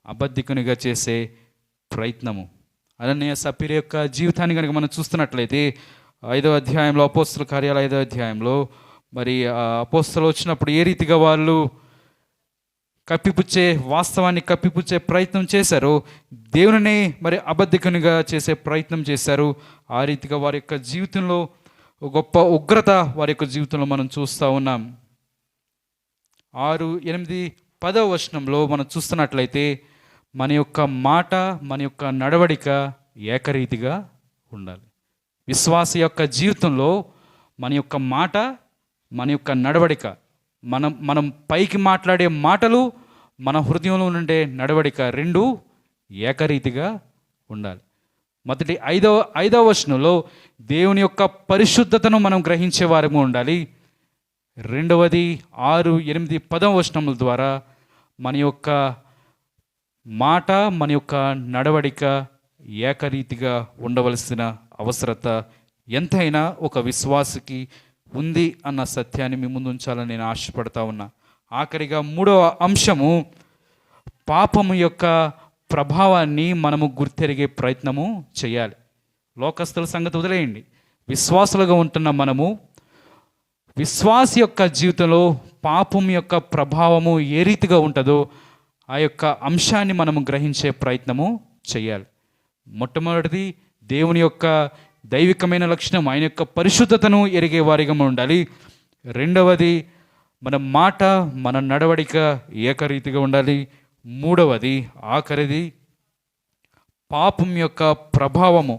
Speaker 5: అబద్ధికునిగా చేసే ప్రయత్నము. అననీయ సప్పీరా యొక్క జీవితాన్ని కనుక మనం చూస్తున్నట్లయితే 5వ అధ్యాయంలో, అపోస్తల కార్యాలు 5వ అధ్యాయంలో మరి అపోస్తలు వచ్చినప్పుడు ఏ రీతిగా వాళ్ళు వాస్తవాన్ని కప్పిపుచ్చే ప్రయత్నం చేశారు, దేవునిని మరి అబద్ధికునిగా చేసే ప్రయత్నం చేశారు. ఆ రీతిగా వారి యొక్క జీవితంలో గొప్ప ఉగ్రత వారి యొక్క జీవితంలో మనం చూస్తూ ఉన్నాం. 6, 8, 10వ వచనంలో మనం చూస్తున్నట్లయితే మన యొక్క మాట, మన యొక్క నడవడిక ఏకరీతిగా ఉండాలి. విశ్వాస యొక్క జీవితంలో మన యొక్క మాట, మన యొక్క నడవడిక, మనం పైకి మాట్లాడే మాటలు, మన హృదయంలో ఉండే నడవడిక రెండు ఏకరీతిగా ఉండాలి. మొదటి 5వ వచనంలో దేవుని యొక్క పరిశుద్ధతను మనం గ్రహించే వారము ఉండాలి. రెండవది 6, 8, 10వ వచనముల ద్వారా మన యొక్క మాట, మన యొక్క నడవడిక ఏకరీతిగా ఉండవలసిన అవసరత ఎంతైనా ఒక విశ్వాసికి ఉంది అన్న సత్యాన్ని మీ ముందు ఉంచాలని నేను ఆశపడతా ఉన్నా. ఆఖరిగా 3వ అంశము, పాపము యొక్క ప్రభావాన్ని మనము గుర్తెరిగే ప్రయత్నము చేయాలి. లోకస్తుల సంగతి వదిలేయండి, విశ్వాసులుగా ఉంటున్న మనము విశ్వాసి యొక్క జీవితంలో పాపం యొక్క ప్రభావము ఏ రీతిగా ఉంటుందో ఆ యొక్క అంశాన్ని మనము గ్రహించే ప్రయత్నము చేయాలి. మొట్టమొదటిది దేవుని యొక్క దైవికమైన లక్షణం, ఆయన యొక్క పరిశుద్ధతను ఎరిగే వారిగా ఉండాలి. రెండవది మన మాట, మన నడవడిక ఏకరీతిగా ఉండాలి. మూడవది ఆఖరిది పాపం యొక్క ప్రభావము,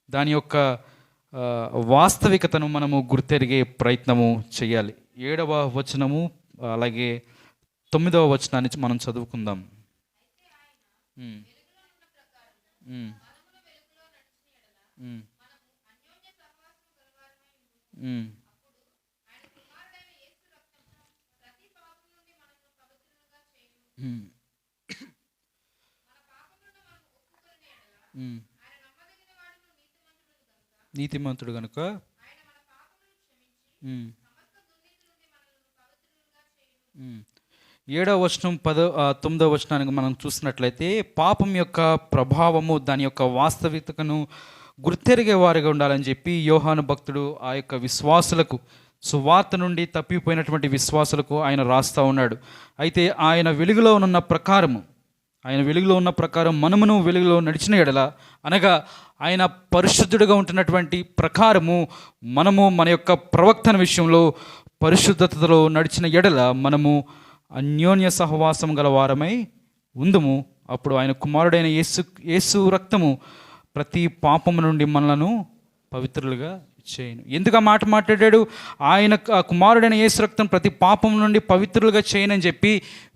Speaker 5: దాని యొక్క వాస్తవికతను మనము గుర్తెరిగే ప్రయత్నము చేయాలి. 7వ వచనము అలాగే 9వ వచనాన్ని మనం చదువుకుందాం. ఉమ్. నీతిమంతుడు కనుక ఉమ్. ఉమ్. 7వ వచనం 9వ వచనానికి మనం చూసినట్లయితే పాపం యొక్క ప్రభావము దాని యొక్క వాస్తవికతను గుర్తెరిగే వారిగా ఉండాలని చెప్పి యోహాను భక్తుడు ఆ యొక్క విశ్వాసులకు, సువార్త నుండి తప్పిపోయినటువంటి విశ్వాసులకు ఆయన రాస్తూ ఉన్నాడు. అయితే ఆయన వెలుగులో ఉన్న ప్రకారం మనమును వెలుగులో నడిచిన ఎడల, అనగా ఆయన పరిశుద్ధుడిగా ఉంటున్నటువంటి ప్రకారము మనము మన యొక్క ప్రవక్తన విషయంలో పరిశుద్ధతలో నడిచిన ఎడల మనము అన్యోన్య సహవాసం గల వారమై ఉందుము. అప్పుడు ఆయన కుమారుడైన యేసు రక్తము ప్రతి పాపము నుండి మనలను పవిత్రులుగా చేయను. ఎందుకు ఆ మాట మాట్లాడాడు? ఆయన కుమారుడైన యేసు రక్తం ప్రతి పాపం నుండి పవిత్రులుగా చేయనని చెప్పి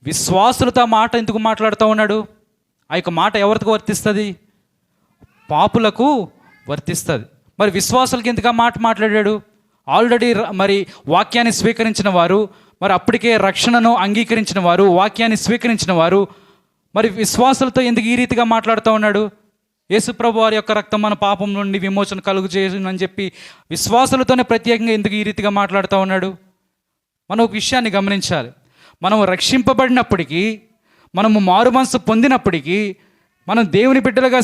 Speaker 5: విశ్వాసులతో ఆ మాట ఎందుకు మాట్లాడుతూ ఉన్నాడు? ఆ యొక్క మాట ఎవరికి వర్తిస్తుంది? పాపులకు వర్తిస్తుంది. మరి విశ్వాసులకి ఎందుకు ఆ మాట మాట్లాడాడు? ఆల్రెడీ మరి వాక్యాన్ని స్వీకరించిన వారు, మరి అప్పటికే రక్షణను అంగీకరించిన వారు, వాక్యాన్ని స్వీకరించిన వారు, మరి విశ్వాసులతో ఎందుకు ఈ రీతిగా మాట్లాడుతూ ఉన్నాడు? యేసుప్రభు వారి యొక్క రక్తం మన పాపం నుండి విమోచన కలుగు చేయని చెప్పి విశ్వాసులతోనే ప్రత్యేకంగా ఎందుకు ఈ రీతిగా మాట్లాడుతూ ఉన్నాడు? మనం ఒక విషయాన్ని గమనించాలి. మనం రక్షింపబడినప్పటికీ, మనము మారు మనసు పొందినప్పటికీ, మనం దేవుని బిడ్డలుగా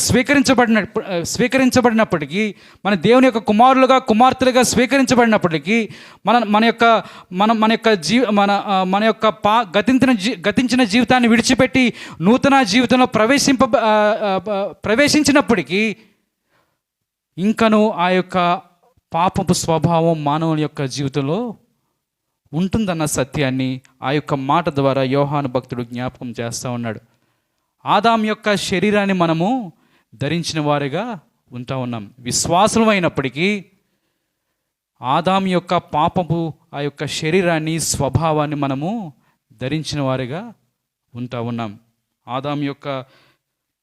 Speaker 5: స్వీకరించబడినప్పటికీ, మన దేవుని యొక్క కుమారులుగా కుమార్తెలుగా స్వీకరించబడినప్పటికీ, మన యొక్క గతించిన జీవితాన్ని విడిచిపెట్టి నూతన జీవితంలో ప్రవేశించినప్పటికీ ఇంకను ఆ యొక్క పాపపు స్వభావం మానవుని యొక్క జీవితంలో ఉంటుందన్న సత్యాన్ని ఆ యొక్క మాట ద్వారా యోహాను భక్తుడు జ్ఞాపకం చేస్తూ ఉన్నాడు. ఆదాం యొక్క శరీరాన్ని మనము ధరించిన వారిగా ఉంటా ఉన్నాం. విశ్వాసం అయినప్పటికీ ఆదాం యొక్క పాపపు ఆ యొక్క శరీరాన్ని, స్వభావాన్ని మనము ధరించిన వారిగా ఉంటా ఉన్నాం. ఆదాం యొక్క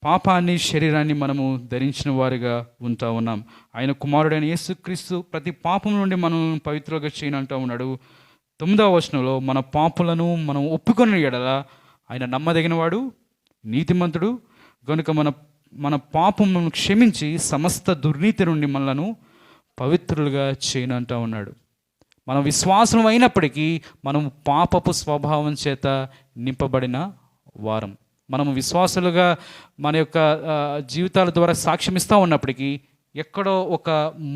Speaker 5: పాపాన్ని, శరీరాన్ని మనము ధరించిన వారిగా ఉంటా ఉన్నాం. ఆయన కుమారుడైన యేసుక్రీస్తు ప్రతి పాపం నుండి మనం పవిత్రులుగా చేయనంటూ ఉన్నాడు. 9వ వచనంలో మన పాపులను మనం ఒప్పుకొని ఎడల ఆయన నమ్మదగినవాడు, నీతిమంతుడు కనుక మన పాపములను క్షమించి సమస్త దుర్నీతి నుండి మనలను పవిత్రులుగా చేయనంటూ ఉన్నాడు. మనం విశ్వాసం అయినప్పటికీ మనం పాపపు స్వభావం చేత నింపబడిన వారం. మనము విశ్వాసులుగా మన యొక్క జీవితాల ద్వారా సాక్ష్యమిస్తూ ఉన్నప్పటికీ ఎక్కడో ఒక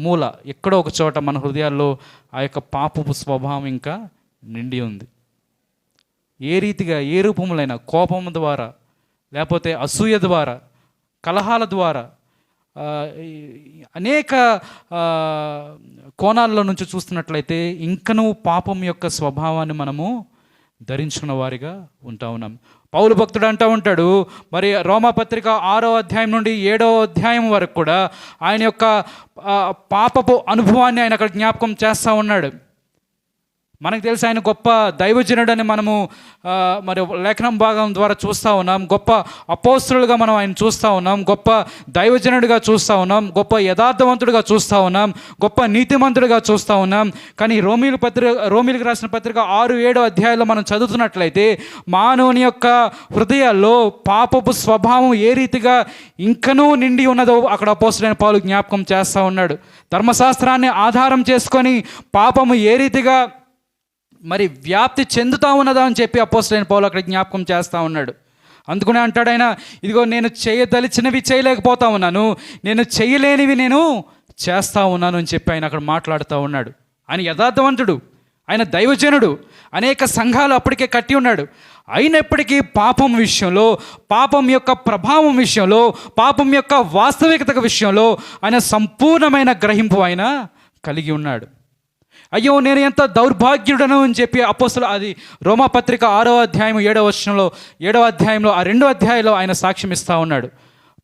Speaker 5: మూల, ఎక్కడో ఒక చోట మన హృదయాల్లో ఆ యొక్క పాపపు స్వభావం ఇంకా నిండి ఉంది. ఏ రీతిగా, ఏ రూపములైనా, కోపం ద్వారా, లేకపోతే అసూయ ద్వారా, కలహాల ద్వారా, అనేక కోణాల్లో నుంచి చూస్తున్నట్లయితే ఇంకనూ పాపం యొక్క స్వభావాన్ని మనము ధరించుకున్న వారిగా ఉంటా ఉన్నాం. పౌలు భక్తుడు అంటూ ఉంటాడు, మరి రోమాపత్రిక 6వ అధ్యాయం నుండి 7వ అధ్యాయం వరకు కూడా ఆయన యొక్క పాపపు అనుభవాన్ని ఆయన అక్కడ జ్ఞాపకం చేస్తూ ఉన్నాడు. మనకు తెలిసి ఆయన గొప్ప దైవజనుడని మనము మరి లేఖనం భాగం ద్వారా చూస్తూ ఉన్నాం. గొప్ప అపోస్తలుగా మనం ఆయన చూస్తూ ఉన్నాం. గొప్ప దైవజనుడిగా చూస్తూ ఉన్నాం. గొప్ప యథార్థవంతుడిగా చూస్తూ ఉన్నాం. గొప్ప నీతిమంతుడిగా చూస్తూ ఉన్నాం. కానీ రోమీలకు రాసిన పత్రిక 6-7 అధ్యాయాల్లో మనం చదువుతున్నట్లయితే మానవుని యొక్క హృదయాల్లో పాపపు స్వభావం ఏ రీతిగా ఇంకనూ నిండి ఉన్నదో అక్కడ అపోస్తలుడైన పౌలు జ్ఞాపకం చేస్తూ ఉన్నాడు. ధర్మశాస్త్రాన్ని ఆధారం చేసుకొని పాపము ఏ రీతిగా మరి వ్యాప్తి చెందుతూ ఉన్నదా అని చెప్పి అపోస్తలుడైన పౌలు అక్కడ జ్ఞాపకం చేస్తూ ఉన్నాడు. అందుకనే అంటాడు ఆయన, ఇదిగో నేను చేయదలిచినవి చేయలేకపోతా ఉన్నాను, నేను చేయలేనివి నేను చేస్తూ ఉన్నాను అని చెప్పి ఆయన అక్కడ మాట్లాడుతూ ఉన్నాడు. ఆయన యథార్థవంతుడు, ఆయన దైవజనుడు, అనేక సంఘాలు అప్పటికే కట్టి ఉన్నాడు. అయినప్పటికీ పాపం విషయంలో, పాపం యొక్క ప్రభావం విషయంలో, పాపం యొక్క వాస్తవికత విషయంలో ఆయన సంపూర్ణమైన గ్రహింపు ఆయన కలిగి ఉన్నాడు. అయ్యో నేను ఎంత దౌర్భాగ్యుడను అని చెప్పి అపోస్తలుడు అది రోమాపత్రిక 6వ అధ్యాయం 7వ వచనంలో, 7వ అధ్యాయంలో, ఆ 2వ అధ్యాయంలో ఆయన సాక్ష్యం ఇస్తూ ఉన్నాడు.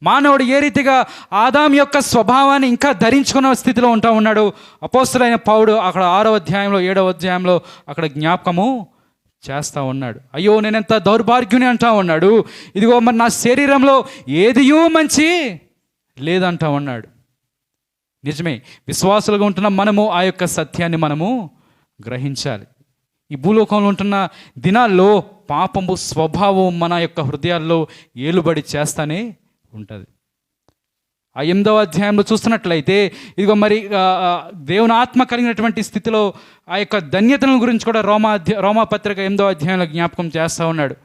Speaker 5: మానవుడు ఏ రీతిగా ఆదాం యొక్క స్వభావాన్ని ఇంకా ధరించుకున్న స్థితిలో ఉంటా ఉన్నాడు. అపోస్తలుడైన పౌలు అక్కడ 6వ అధ్యాయంలో, 7వ అధ్యాయంలో అక్కడ జ్ఞాపకము చేస్తూ ఉన్నాడు. అయ్యో నేనెంత దౌర్భాగ్యుని అంటా ఉన్నాడు. ఇదిగో మరి నా శరీరంలో ఏదియూ మంచి లేదంటా ఉన్నాడు. నిజమే, విశ్వాసులుగా ఉంటున్న మనము ఆ యొక్క సత్యాన్ని మనము గ్రహించాలి. ఈ భూలోకంలో ఉంటున్న దినాల్లో పాపము స్వభావం మన యొక్క హృదయాల్లో ఏలుబడి చేస్తానే ఉంటుంది. ఆ 8వ అధ్యాయంలో చూస్తున్నట్లయితే ఇదిగో మరి దేవుని ఆత్మ కలిగినటువంటి స్థితిలో ఆ యొక్క ధన్యతల గురించి కూడా రోమాపత్రిక 8వ అధ్యాయంలో జ్ఞాపకం చేస్తూ ఉన్నాడు.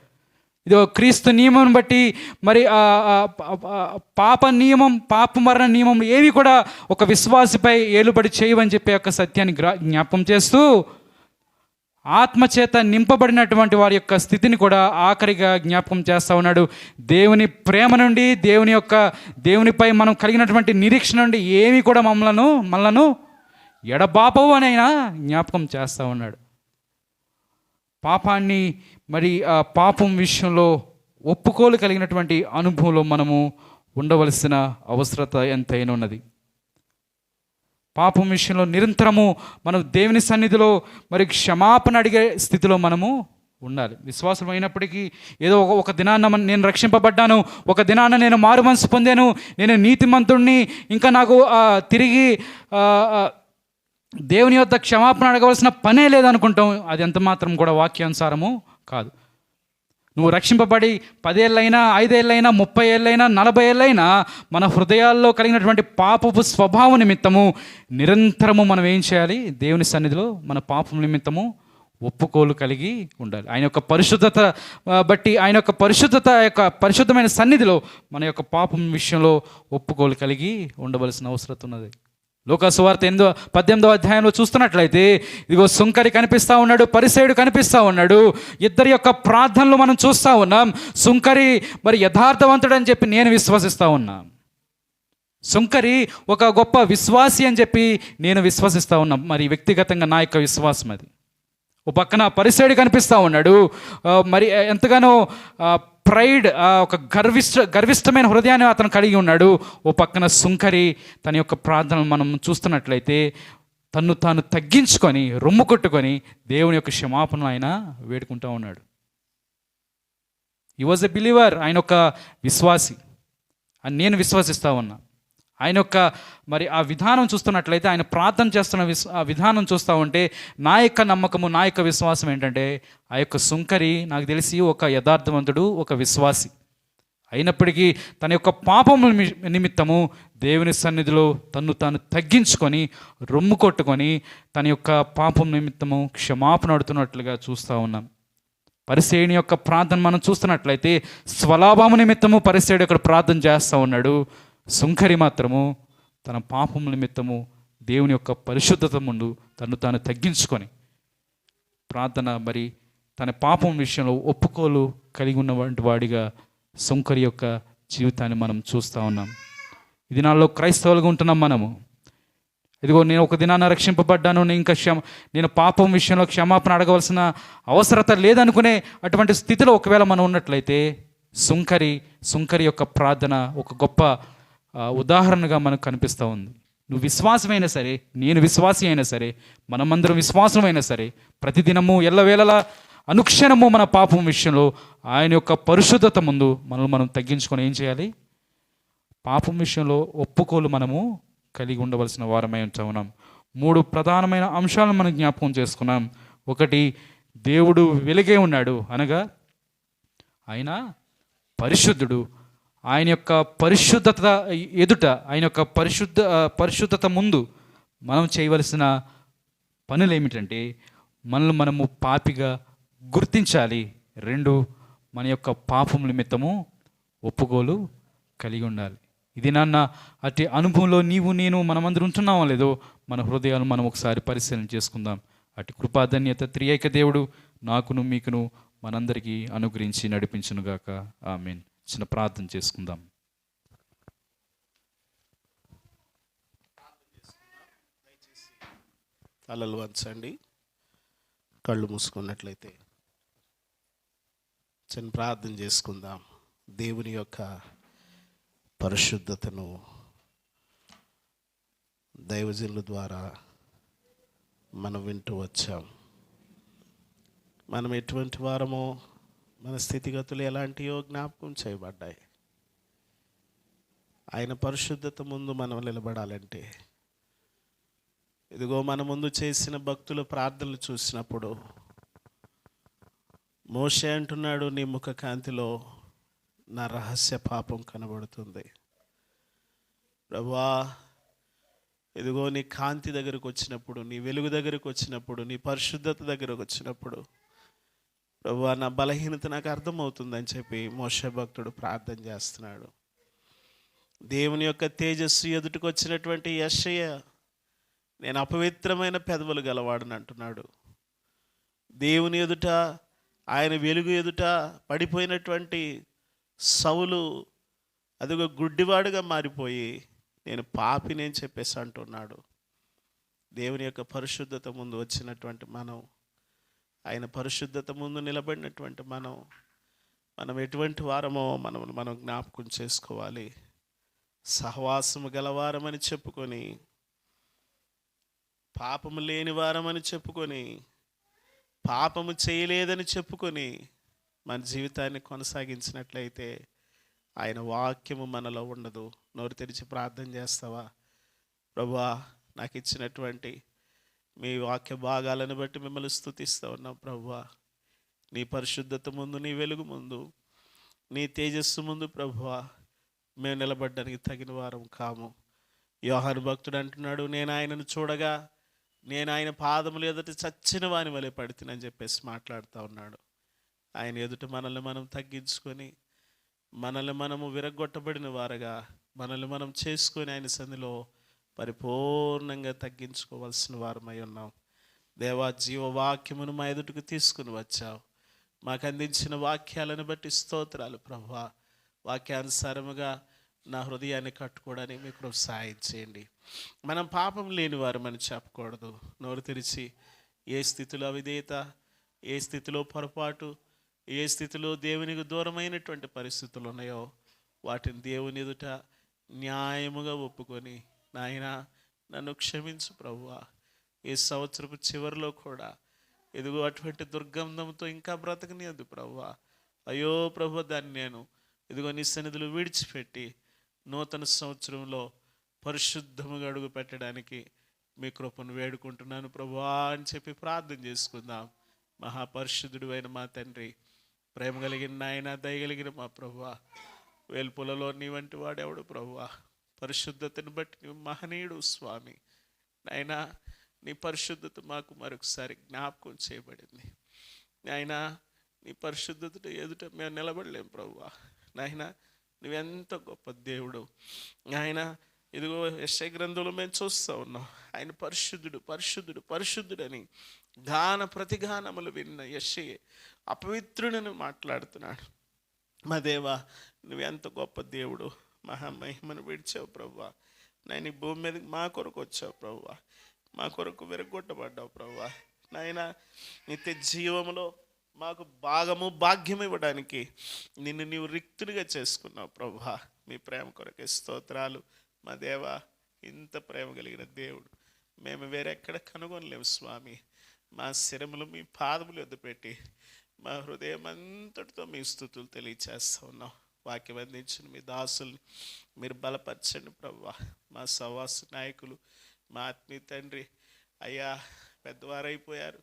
Speaker 5: ఇదిగో క్రీస్తు నియమం బట్టి మరి పాప మరణ నియమం ఏవి కూడా ఒక విశ్వాసిపై ఏలుబడి చేయవని చెప్పే యొక్క సత్యాన్ని జ్ఞాపకం చేస్తూ ఆత్మచేత నింపబడినటువంటి వారి యొక్క స్థితిని కూడా ఆఖరిగా జ్ఞాపకం చేస్తూ ఉన్నాడు. దేవుని ప్రేమ నుండి దేవునిపై మనం కలిగినటువంటి నిరీక్షణ నుండి ఏమి కూడా మనలను ఎడబాపవు అని ఆయన జ్ఞాపకం చేస్తూ ఉన్నాడు. పాపాన్ని మరి ఆ పాపం విషయంలో ఒప్పుకోలు కలిగినటువంటి అనుభవంలో మనము ఉండవలసిన అవసరత ఎంతైనా ఉన్నది. పాపం విషయంలో నిరంతరము మనం దేవుని సన్నిధిలో మరి క్షమాపణ అడిగే స్థితిలో మనము ఉండాలి. విశ్వాసం అయినప్పటికీ ఏదో ఒక దినాన్న నేను రక్షింపబడ్డాను, ఒక దినాన్న నేను మారు మనసు పొందాను, నేను నీతిమంతుణ్ణి, ఇంకా నాకు తిరిగి దేవుని యొద్ద క్షమాపణ అడగవలసిన పనే లేదనుకుంటాం. అది ఎంత మాత్రం కూడా వాక్యానుసారము కాదు. నువ్వు రక్షింపబడి 10 ఏళ్ళైనా 5 ఏళ్ళైనా 30 ఏళ్ళైనా 40 ఏళ్ళైనా మన హృదయాల్లో కలిగినటువంటి పాపపు స్వభావం నిమిత్తము నిరంతరము మనం ఏం చేయాలి? దేవుని సన్నిధిలో మన పాపం నిమిత్తము ఒప్పుకోలు కలిగి ఉండాలి. ఆయన యొక్క పరిశుద్ధత బట్టి ఆయన యొక్క పరిశుద్ధమైన సన్నిధిలో మన యొక్క పాపం విషయంలో ఒప్పుకోలు కలిగి ఉండవలసిన అవసరం ఉన్నది. లూకా సువార్త 18వ అధ్యాయంలో చూస్తున్నట్లయితే ఇదిగో సుంకరి కనిపిస్తూ ఉన్నాడు, పరిసయ్యుడు కనిపిస్తూ ఉన్నాడు. ఇద్దరి యొక్క ప్రార్థనలు మనం చూస్తూ ఉన్నాం. సుంకరి మరి యథార్థవంతుడు అని చెప్పి నేను విశ్వసిస్తూ ఉన్నా. సుంకరి ఒక గొప్ప విశ్వాసి అని చెప్పి నేను విశ్వసిస్తూ ఉన్నా. మరి వ్యక్తిగతంగా నా యొక్క విశ్వాసం అది. ఓ పక్కన పరిసయ్యుడు కనిపిస్తూ ఉన్నాడు, మరి ఎంతగానో ప్రైడ్, ఒక గర్విష్టమైన హృదయాన్ని అతను కలిగి ఉన్నాడు. ఓ పక్కన సుంకరి తన యొక్క ప్రార్థనలు మనం చూస్తున్నట్లయితే తన్ను తాను తగ్గించుకొని రొమ్ము కొట్టుకొని దేవుని యొక్క క్షమాపణ ఆయన వేడుకుంటూ ఉన్నాడు. హి వాజ్ ఎ బిలీవర్. ఆయన ఒక విశ్వాసి అని నేను విశ్వసిస్తూ ఉన్నా. ఆయన యొక్క మరి ఆ విధానం చూస్తున్నట్లయితే, ఆయన ప్రార్థన చేస్తున్న ఆ విధానం చూస్తూ ఉంటే నా యొక్క నమ్మకము, నా యొక్క విశ్వాసం ఏంటంటే ఆ యొక్క సుంకరి నాకు తెలిసి ఒక యథార్థవంతుడు, ఒక విశ్వాసి అయినప్పటికీ తన యొక్క పాపముల నిమిత్తము దేవుని సన్నిధిలో తన్ను తాను తగ్గించుకొని రొమ్ము కొట్టుకొని తన యొక్క పాపం నిమిత్తము క్షమాపణ అడుగుతున్నట్లుగా చూస్తూ ఉన్నాం. పరిసయ్యుని యొక్క ప్రార్థన మనం చూస్తున్నట్లయితే స్వలాభము నిమిత్తము పరిసయ్యుడు అక్కడ ప్రార్థన చేస్తూ ఉన్నాడు. సుంకరి మాత్రము తన పాపం నిమిత్తము దేవుని యొక్క పరిశుద్ధత ముందు తను తాను తగ్గించుకొని ప్రార్థన మరి తన పాపం విషయంలో ఒప్పుకోలు కలిగి ఉన్నటువంటి వాడిగా సుంకరి యొక్క జీవితాన్ని మనం చూస్తూ ఉన్నాం. ఈ దినాల్లో క్రైస్తవులుగా ఉంటున్నాం మనము. ఇదిగో నేను ఒక దినాన రక్షింపబడ్డాను, నేను పాపం విషయంలో క్షమాపణ అడగవలసిన అవసరత లేదనుకునే అటువంటి స్థితిలో ఒకవేళ మనం ఉన్నట్లయితే సుంకరి యొక్క ప్రార్థన ఒక గొప్ప ఉదాహరణగా మనకు కనిపిస్తూ ఉంది. నువ్వు విశ్వాసమైనా సరే, నేను విశ్వాసి అయినా సరే, మనమందరం విశ్వాసమైనా సరే, ప్రతిదినము ఎల్లవేళలా అనుక్షణము మన పాపం విషయంలో ఆయన యొక్క పరిశుద్ధత ముందు మనం తగ్గించుకొని ఏం చేయాలి? పాపం విషయంలో ఒప్పుకోలు మనము కలిగి ఉండవలసిన వారమై ఉన్నాం. 3 ప్రధానమైన అంశాలను మనం జ్ఞాపకం చేసుకున్నాం. ఒకటి, దేవుడు వెలుగే ఉన్నాడు, అనగా ఆయన పరిశుద్ధుడు. ఆయన యొక్క పరిశుద్ధత ఎదుట, ఆయన యొక్క పరిశుద్ధత ముందు మనం చేయవలసిన పనులు ఏమిటంటే మనము పాపిగా గుర్తించాలి. 2, మన యొక్క పాపం నిమిత్తము ఒప్పుకోలు కలిగి ఉండాలి. ఇది నాన్న అట్టి అనుభవంలో నీవు నేను మనమందరం ఉంటున్నామో లేదో మన హృదయాలు మనం ఒకసారి పరిశీలన చేసుకుందాం. అట్టి కృపాధన్యత త్రియేక దేవుడు నాకును మీకును మనందరికీ అనుగ్రహించి నడిపించునుగాక. ఆమేన్. చిన్న ప్రార్థన చేసుకుందాం.
Speaker 1: తలలు వంచండి, కళ్ళు మూసుకున్నట్లయితే చిన్న ప్రార్థన చేసుకుందాం. దేవుని యొక్క పరిశుద్ధతను దైవజనుల ద్వారా మనం వింటూ వచ్చాం. మనం ఎటువంటి వారమో, మన స్థితిగతులు ఎలాంటివో జ్ఞాపకం చేయబడ్డాయి. ఆయన పరిశుద్ధత ముందు మనం నిలబడాలంటే, ఇదిగో మన ముందు చేసిన భక్తుల ప్రార్థనలు చూసినప్పుడు మోషే అంటున్నాడు, నీ ముఖ కాంతిలో నా రహస్య పాపం కనబడుతుంది. ప్రభువా, ఇదిగో నీ కాంతి దగ్గరకు వచ్చినప్పుడు, నీ వెలుగు దగ్గరకు వచ్చినప్పుడు, నీ పరిశుద్ధత దగ్గరకు వచ్చినప్పుడు ప్రభువా, నా బలహీనత నాకు అర్థమవుతుందని చెప్పి మోషే భక్తుడు ప్రార్థన చేస్తున్నాడు. దేవుని యొక్క తేజస్సు ఎదుటికి వచ్చినటువంటి యెషయా, నేను అపవిత్రమైన పెదవులు గలవాడని అంటున్నాడు. దేవుని ఎదుట, ఆయన వెలుగు ఎదుట పడిపోయినటువంటి సౌలు అదిగో గుడ్డివాడుగా మారిపోయి నేను పాపిని అని చెప్పేసి అంటున్నాడు. దేవుని యొక్క పరిశుద్ధత ముందు వచ్చినటువంటి మనం, ఆయన పరిశుద్ధత ముందు నిలబడినటువంటి మనం ఎటువంటి వారమో మనం జ్ఞాపకం చేసుకోవాలి. సహవాసము గలవారమని చెప్పుకొని, పాపము లేని వారమని చెప్పుకొని, పాపము చేయలేదని చెప్పుకొని మన జీవితాన్ని కొనసాగించినట్లయితే ఆయన వాక్యము మనలో ఉండదు. నోరు తెరిచి ప్రార్థన చేస్తావా? ప్రభువా, నాకు ఇచ్చినటువంటి మీ వాక్య భాగాలను బట్టి మిమ్మల్ని స్తుతిస్తూ ఉన్నాం. ప్రభువా, నీ పరిశుద్ధత ముందు, నీ వెలుగు ముందు, నీ తేజస్సు ముందు ప్రభువా మేము నిలబడ్డానికి తగిన వారం కాము. యోహాను భక్తుడు అంటున్నాడు, నేను ఆయనను చూడగా నేను ఆయన పాదములు ఎదుట చచ్చిన వాని వలె పడితేనని చెప్పేసి మాట్లాడుతూ ఉన్నాడు. ఆయన ఎదుట మనల్ని మనం తగ్గించుకొని, మనల్ని మనము విరగొట్టబడిన వారుగా మనల్ని మనం చేసుకొని ఆయన సన్నిధిలో పరిపూర్ణంగా తగ్గించుకోవాల్సిన వారమై ఉన్నాం. దేవా, జీవవాక్యమును మా ఎదుటకు తీసుకుని వచ్చావు. మాకు అందించిన వాక్యాలను బట్టి స్తోత్రాలు ప్రభువా. వాక్యానుసారముగా నా హృదయాన్ని కట్టుకోవడానికి మీకు సహాయం చేయండి. మనం పాపం లేని వారమని చెప్పకూడదు. నోరు తెరిచి ఏ స్థితిలో అవిధేయత, ఏ స్థితిలో పొరపాటు, ఏ స్థితిలో దేవునికి దూరమైనటువంటి పరిస్థితులు ఉన్నాయో వాటిని దేవుని ఎదుట న్యాయముగా ఒప్పుకొని, నాయనా నన్ను క్షమించు ప్రభువా, ఈ సంవత్సరపు చివరిలో కూడా ఎదుగు అటువంటి దుర్గంధంతో ఇంకా బ్రతకనియద్దు ప్రభువా. అయ్యో ప్రభు, దాన్ని నేను ఇదిగో నీ సన్నిధిలో విడిచిపెట్టి నూతన సంవత్సరంలో పరిశుద్ధముగా అడుగు పెట్టడానికి మీ కృపను వేడుకుంటున్నాను ప్రభువా అని చెప్పి ప్రార్థన చేసుకుందాం. మహాపరిశుద్ధుడు అయిన మా తండ్రి, ప్రేమ కలిగిన నాయన, దయగలిగిన మా ప్రభువా, వేల్పులలో నీ వంటి వాడెవడు ప్రభువా? పరిశుద్ధతను బట్టి నీవు మహనీయుడు స్వామి. నాయనా, నీ పరిశుద్ధత మాకు మరొకసారి జ్ఞాపకం చేయబడింది. నాయనా, నీ పరిశుద్ధత ఎదుట మేము నిలబడలేం ప్రభువా. నాయనా, నువ్వెంత గొప్ప దేవుడు. ఆయన ఇదిగో యెషయా గ్రంథంలో మేము చూస్తూ ఉన్నాం, ఆయన పరిశుద్ధుడు పరిశుద్ధుడు పరిశుద్ధుడని గాన ప్రతిగానములు విన్న యెషయా అపవిత్రుడని మాట్లాడుతున్నాడు. మా దేవా, నువ్వెంత గొప్ప దేవుడు. మహామహిమను విడిచావు ప్రభువా. నాయన, ఈ భూమి మీదకి మా కొరకు వచ్చావు ప్రభువా, మా కొరకు విరగొట్టబడ్డావు ప్రభువా. నాయన, నిత్య జీవములో మాకు భాగ్యం ఇవ్వడానికి నిన్ను నీవు రిక్తునిగా చేసుకున్నావు ప్రభువా. మీ ప్రేమ కొరకే స్తోత్రాలు. మా దేవా, ఇంత ప్రేమ కలిగిన దేవుడు మేము వేరెక్కడ కనుగొనలేము స్వామి. మా శిరములు మీ పాదములు ఎద్దు పెట్టి మా హృదయం అంతటితో మీ స్తుతులు తెలియచేస్తూ ఉన్నాం. వాక్యం అందించిన మీ దాసుల్ని మీరు బలపరచండి ప్రభువా. మా సహవాస నాయకులు, మా ఆత్మీయ తండ్రి అయ్యా, పెద్దవారైపోయారు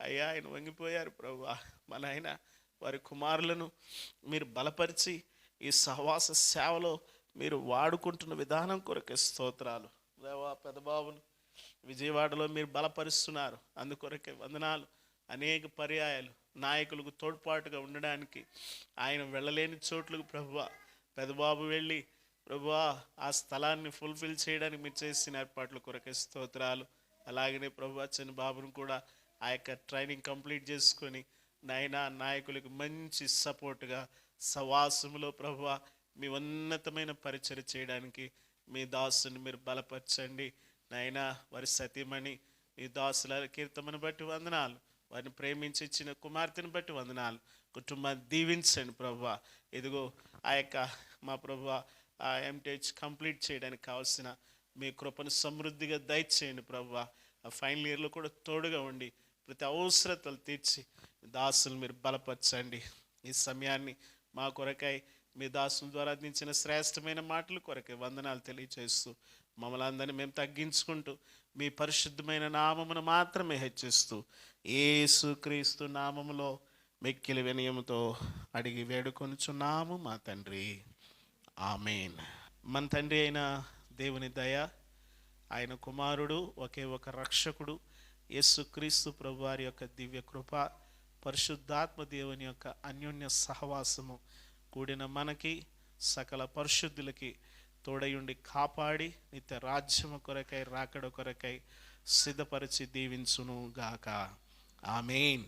Speaker 1: అయ్యా, ఆయన వంగిపోయారు ప్రభువా. మన ఆయన వారి కుమారులను మీరు బలపరిచి ఈ సహవాస సేవలో మీరు వాడుకుంటున్న విధానం కొరకే స్తోత్రాలు దేవా. పెద్దబాబును విజయవాడలో మీరు బలపరుస్తున్నారు, అందుకొరకే వందనాలు. అనేక పర్యాయాలు నాయకులకు తోడ్పాటుగా ఉండడానికి ఆయన వెళ్ళలేని చోట్లకు ప్రభువా పెద్దబాబు వెళ్ళి ప్రభువా ఆ స్థలాన్ని ఫుల్ఫిల్ చేయడానికి మీరు చేసిన ఏర్పాట్ల కొరకే స్తోత్రాలు. అలాగనే ప్రభువా చిన్న బాబును కూడా ఆ యొక్క ట్రైనింగ్ కంప్లీట్ చేసుకొని నాయనా నాయకులకు మంచి సపోర్ట్గా సవాసములో ప్రభువా మీ ఉన్నతమైన పరిచయం చేయడానికి మీ దాసుని మీరు బలపరచండి నాయనా. వారి సతీమణి మీ దాసుల కీర్తనను బట్టి వందనాలు. వారిని ప్రేమించి ఇచ్చిన కుమార్తెను బట్టి వందనాలు. కుటుంబాన్ని దీవించండి ప్రభువా. ఇదిగో ఆ యొక్క మా ప్రభువా ఆ ఎంటెచ్ కంప్లీట్ చేయడానికి కావాల్సిన మీ కృపను సమృద్ధిగా దయచేయండి ప్రభువా. ఆ ఫైనల్ ఇయర్లో కూడా తోడుగా ఉండి ప్రతి అవసరతలు తీర్చి దాసులు మీరు బలపరచండి. ఈ సమయాన్ని మా కొరకై మీ దాసుల ద్వారా అందించిన శ్రేష్టమైన మాటల కొరకై వందనాలు తెలియచేస్తూ మమ్మల్ని అందరినీ మేము తగ్గించుకుంటూ మీ పరిశుద్ధమైన నామమును మాత్రమే హెచ్చిస్తూ యేసుక్రీస్తు నామములో మిక్కిలి వినయముతో అడిగి వేడుకొనుచున్నాము మా తండ్రి, ఆమేన్. మన తండ్రి అయిన దేవుని దయ, ఆయన కుమారుడు, ఒకే ఒక రక్షకుడు యేసుక్రీస్తు ప్రభువారి యొక్క దివ్య కృప, పరిశుద్ధాత్మ దేవుని యొక్క అన్యోన్య సహవాసము కూడిన మనకి సకల పరిశుద్ధులకి తోడయుండి కాపాడి నిత్య రాజ్యము కొరకై రాకడ కొరకై సిద్ధపరిచి దీవించును గాక. ఆమేన్.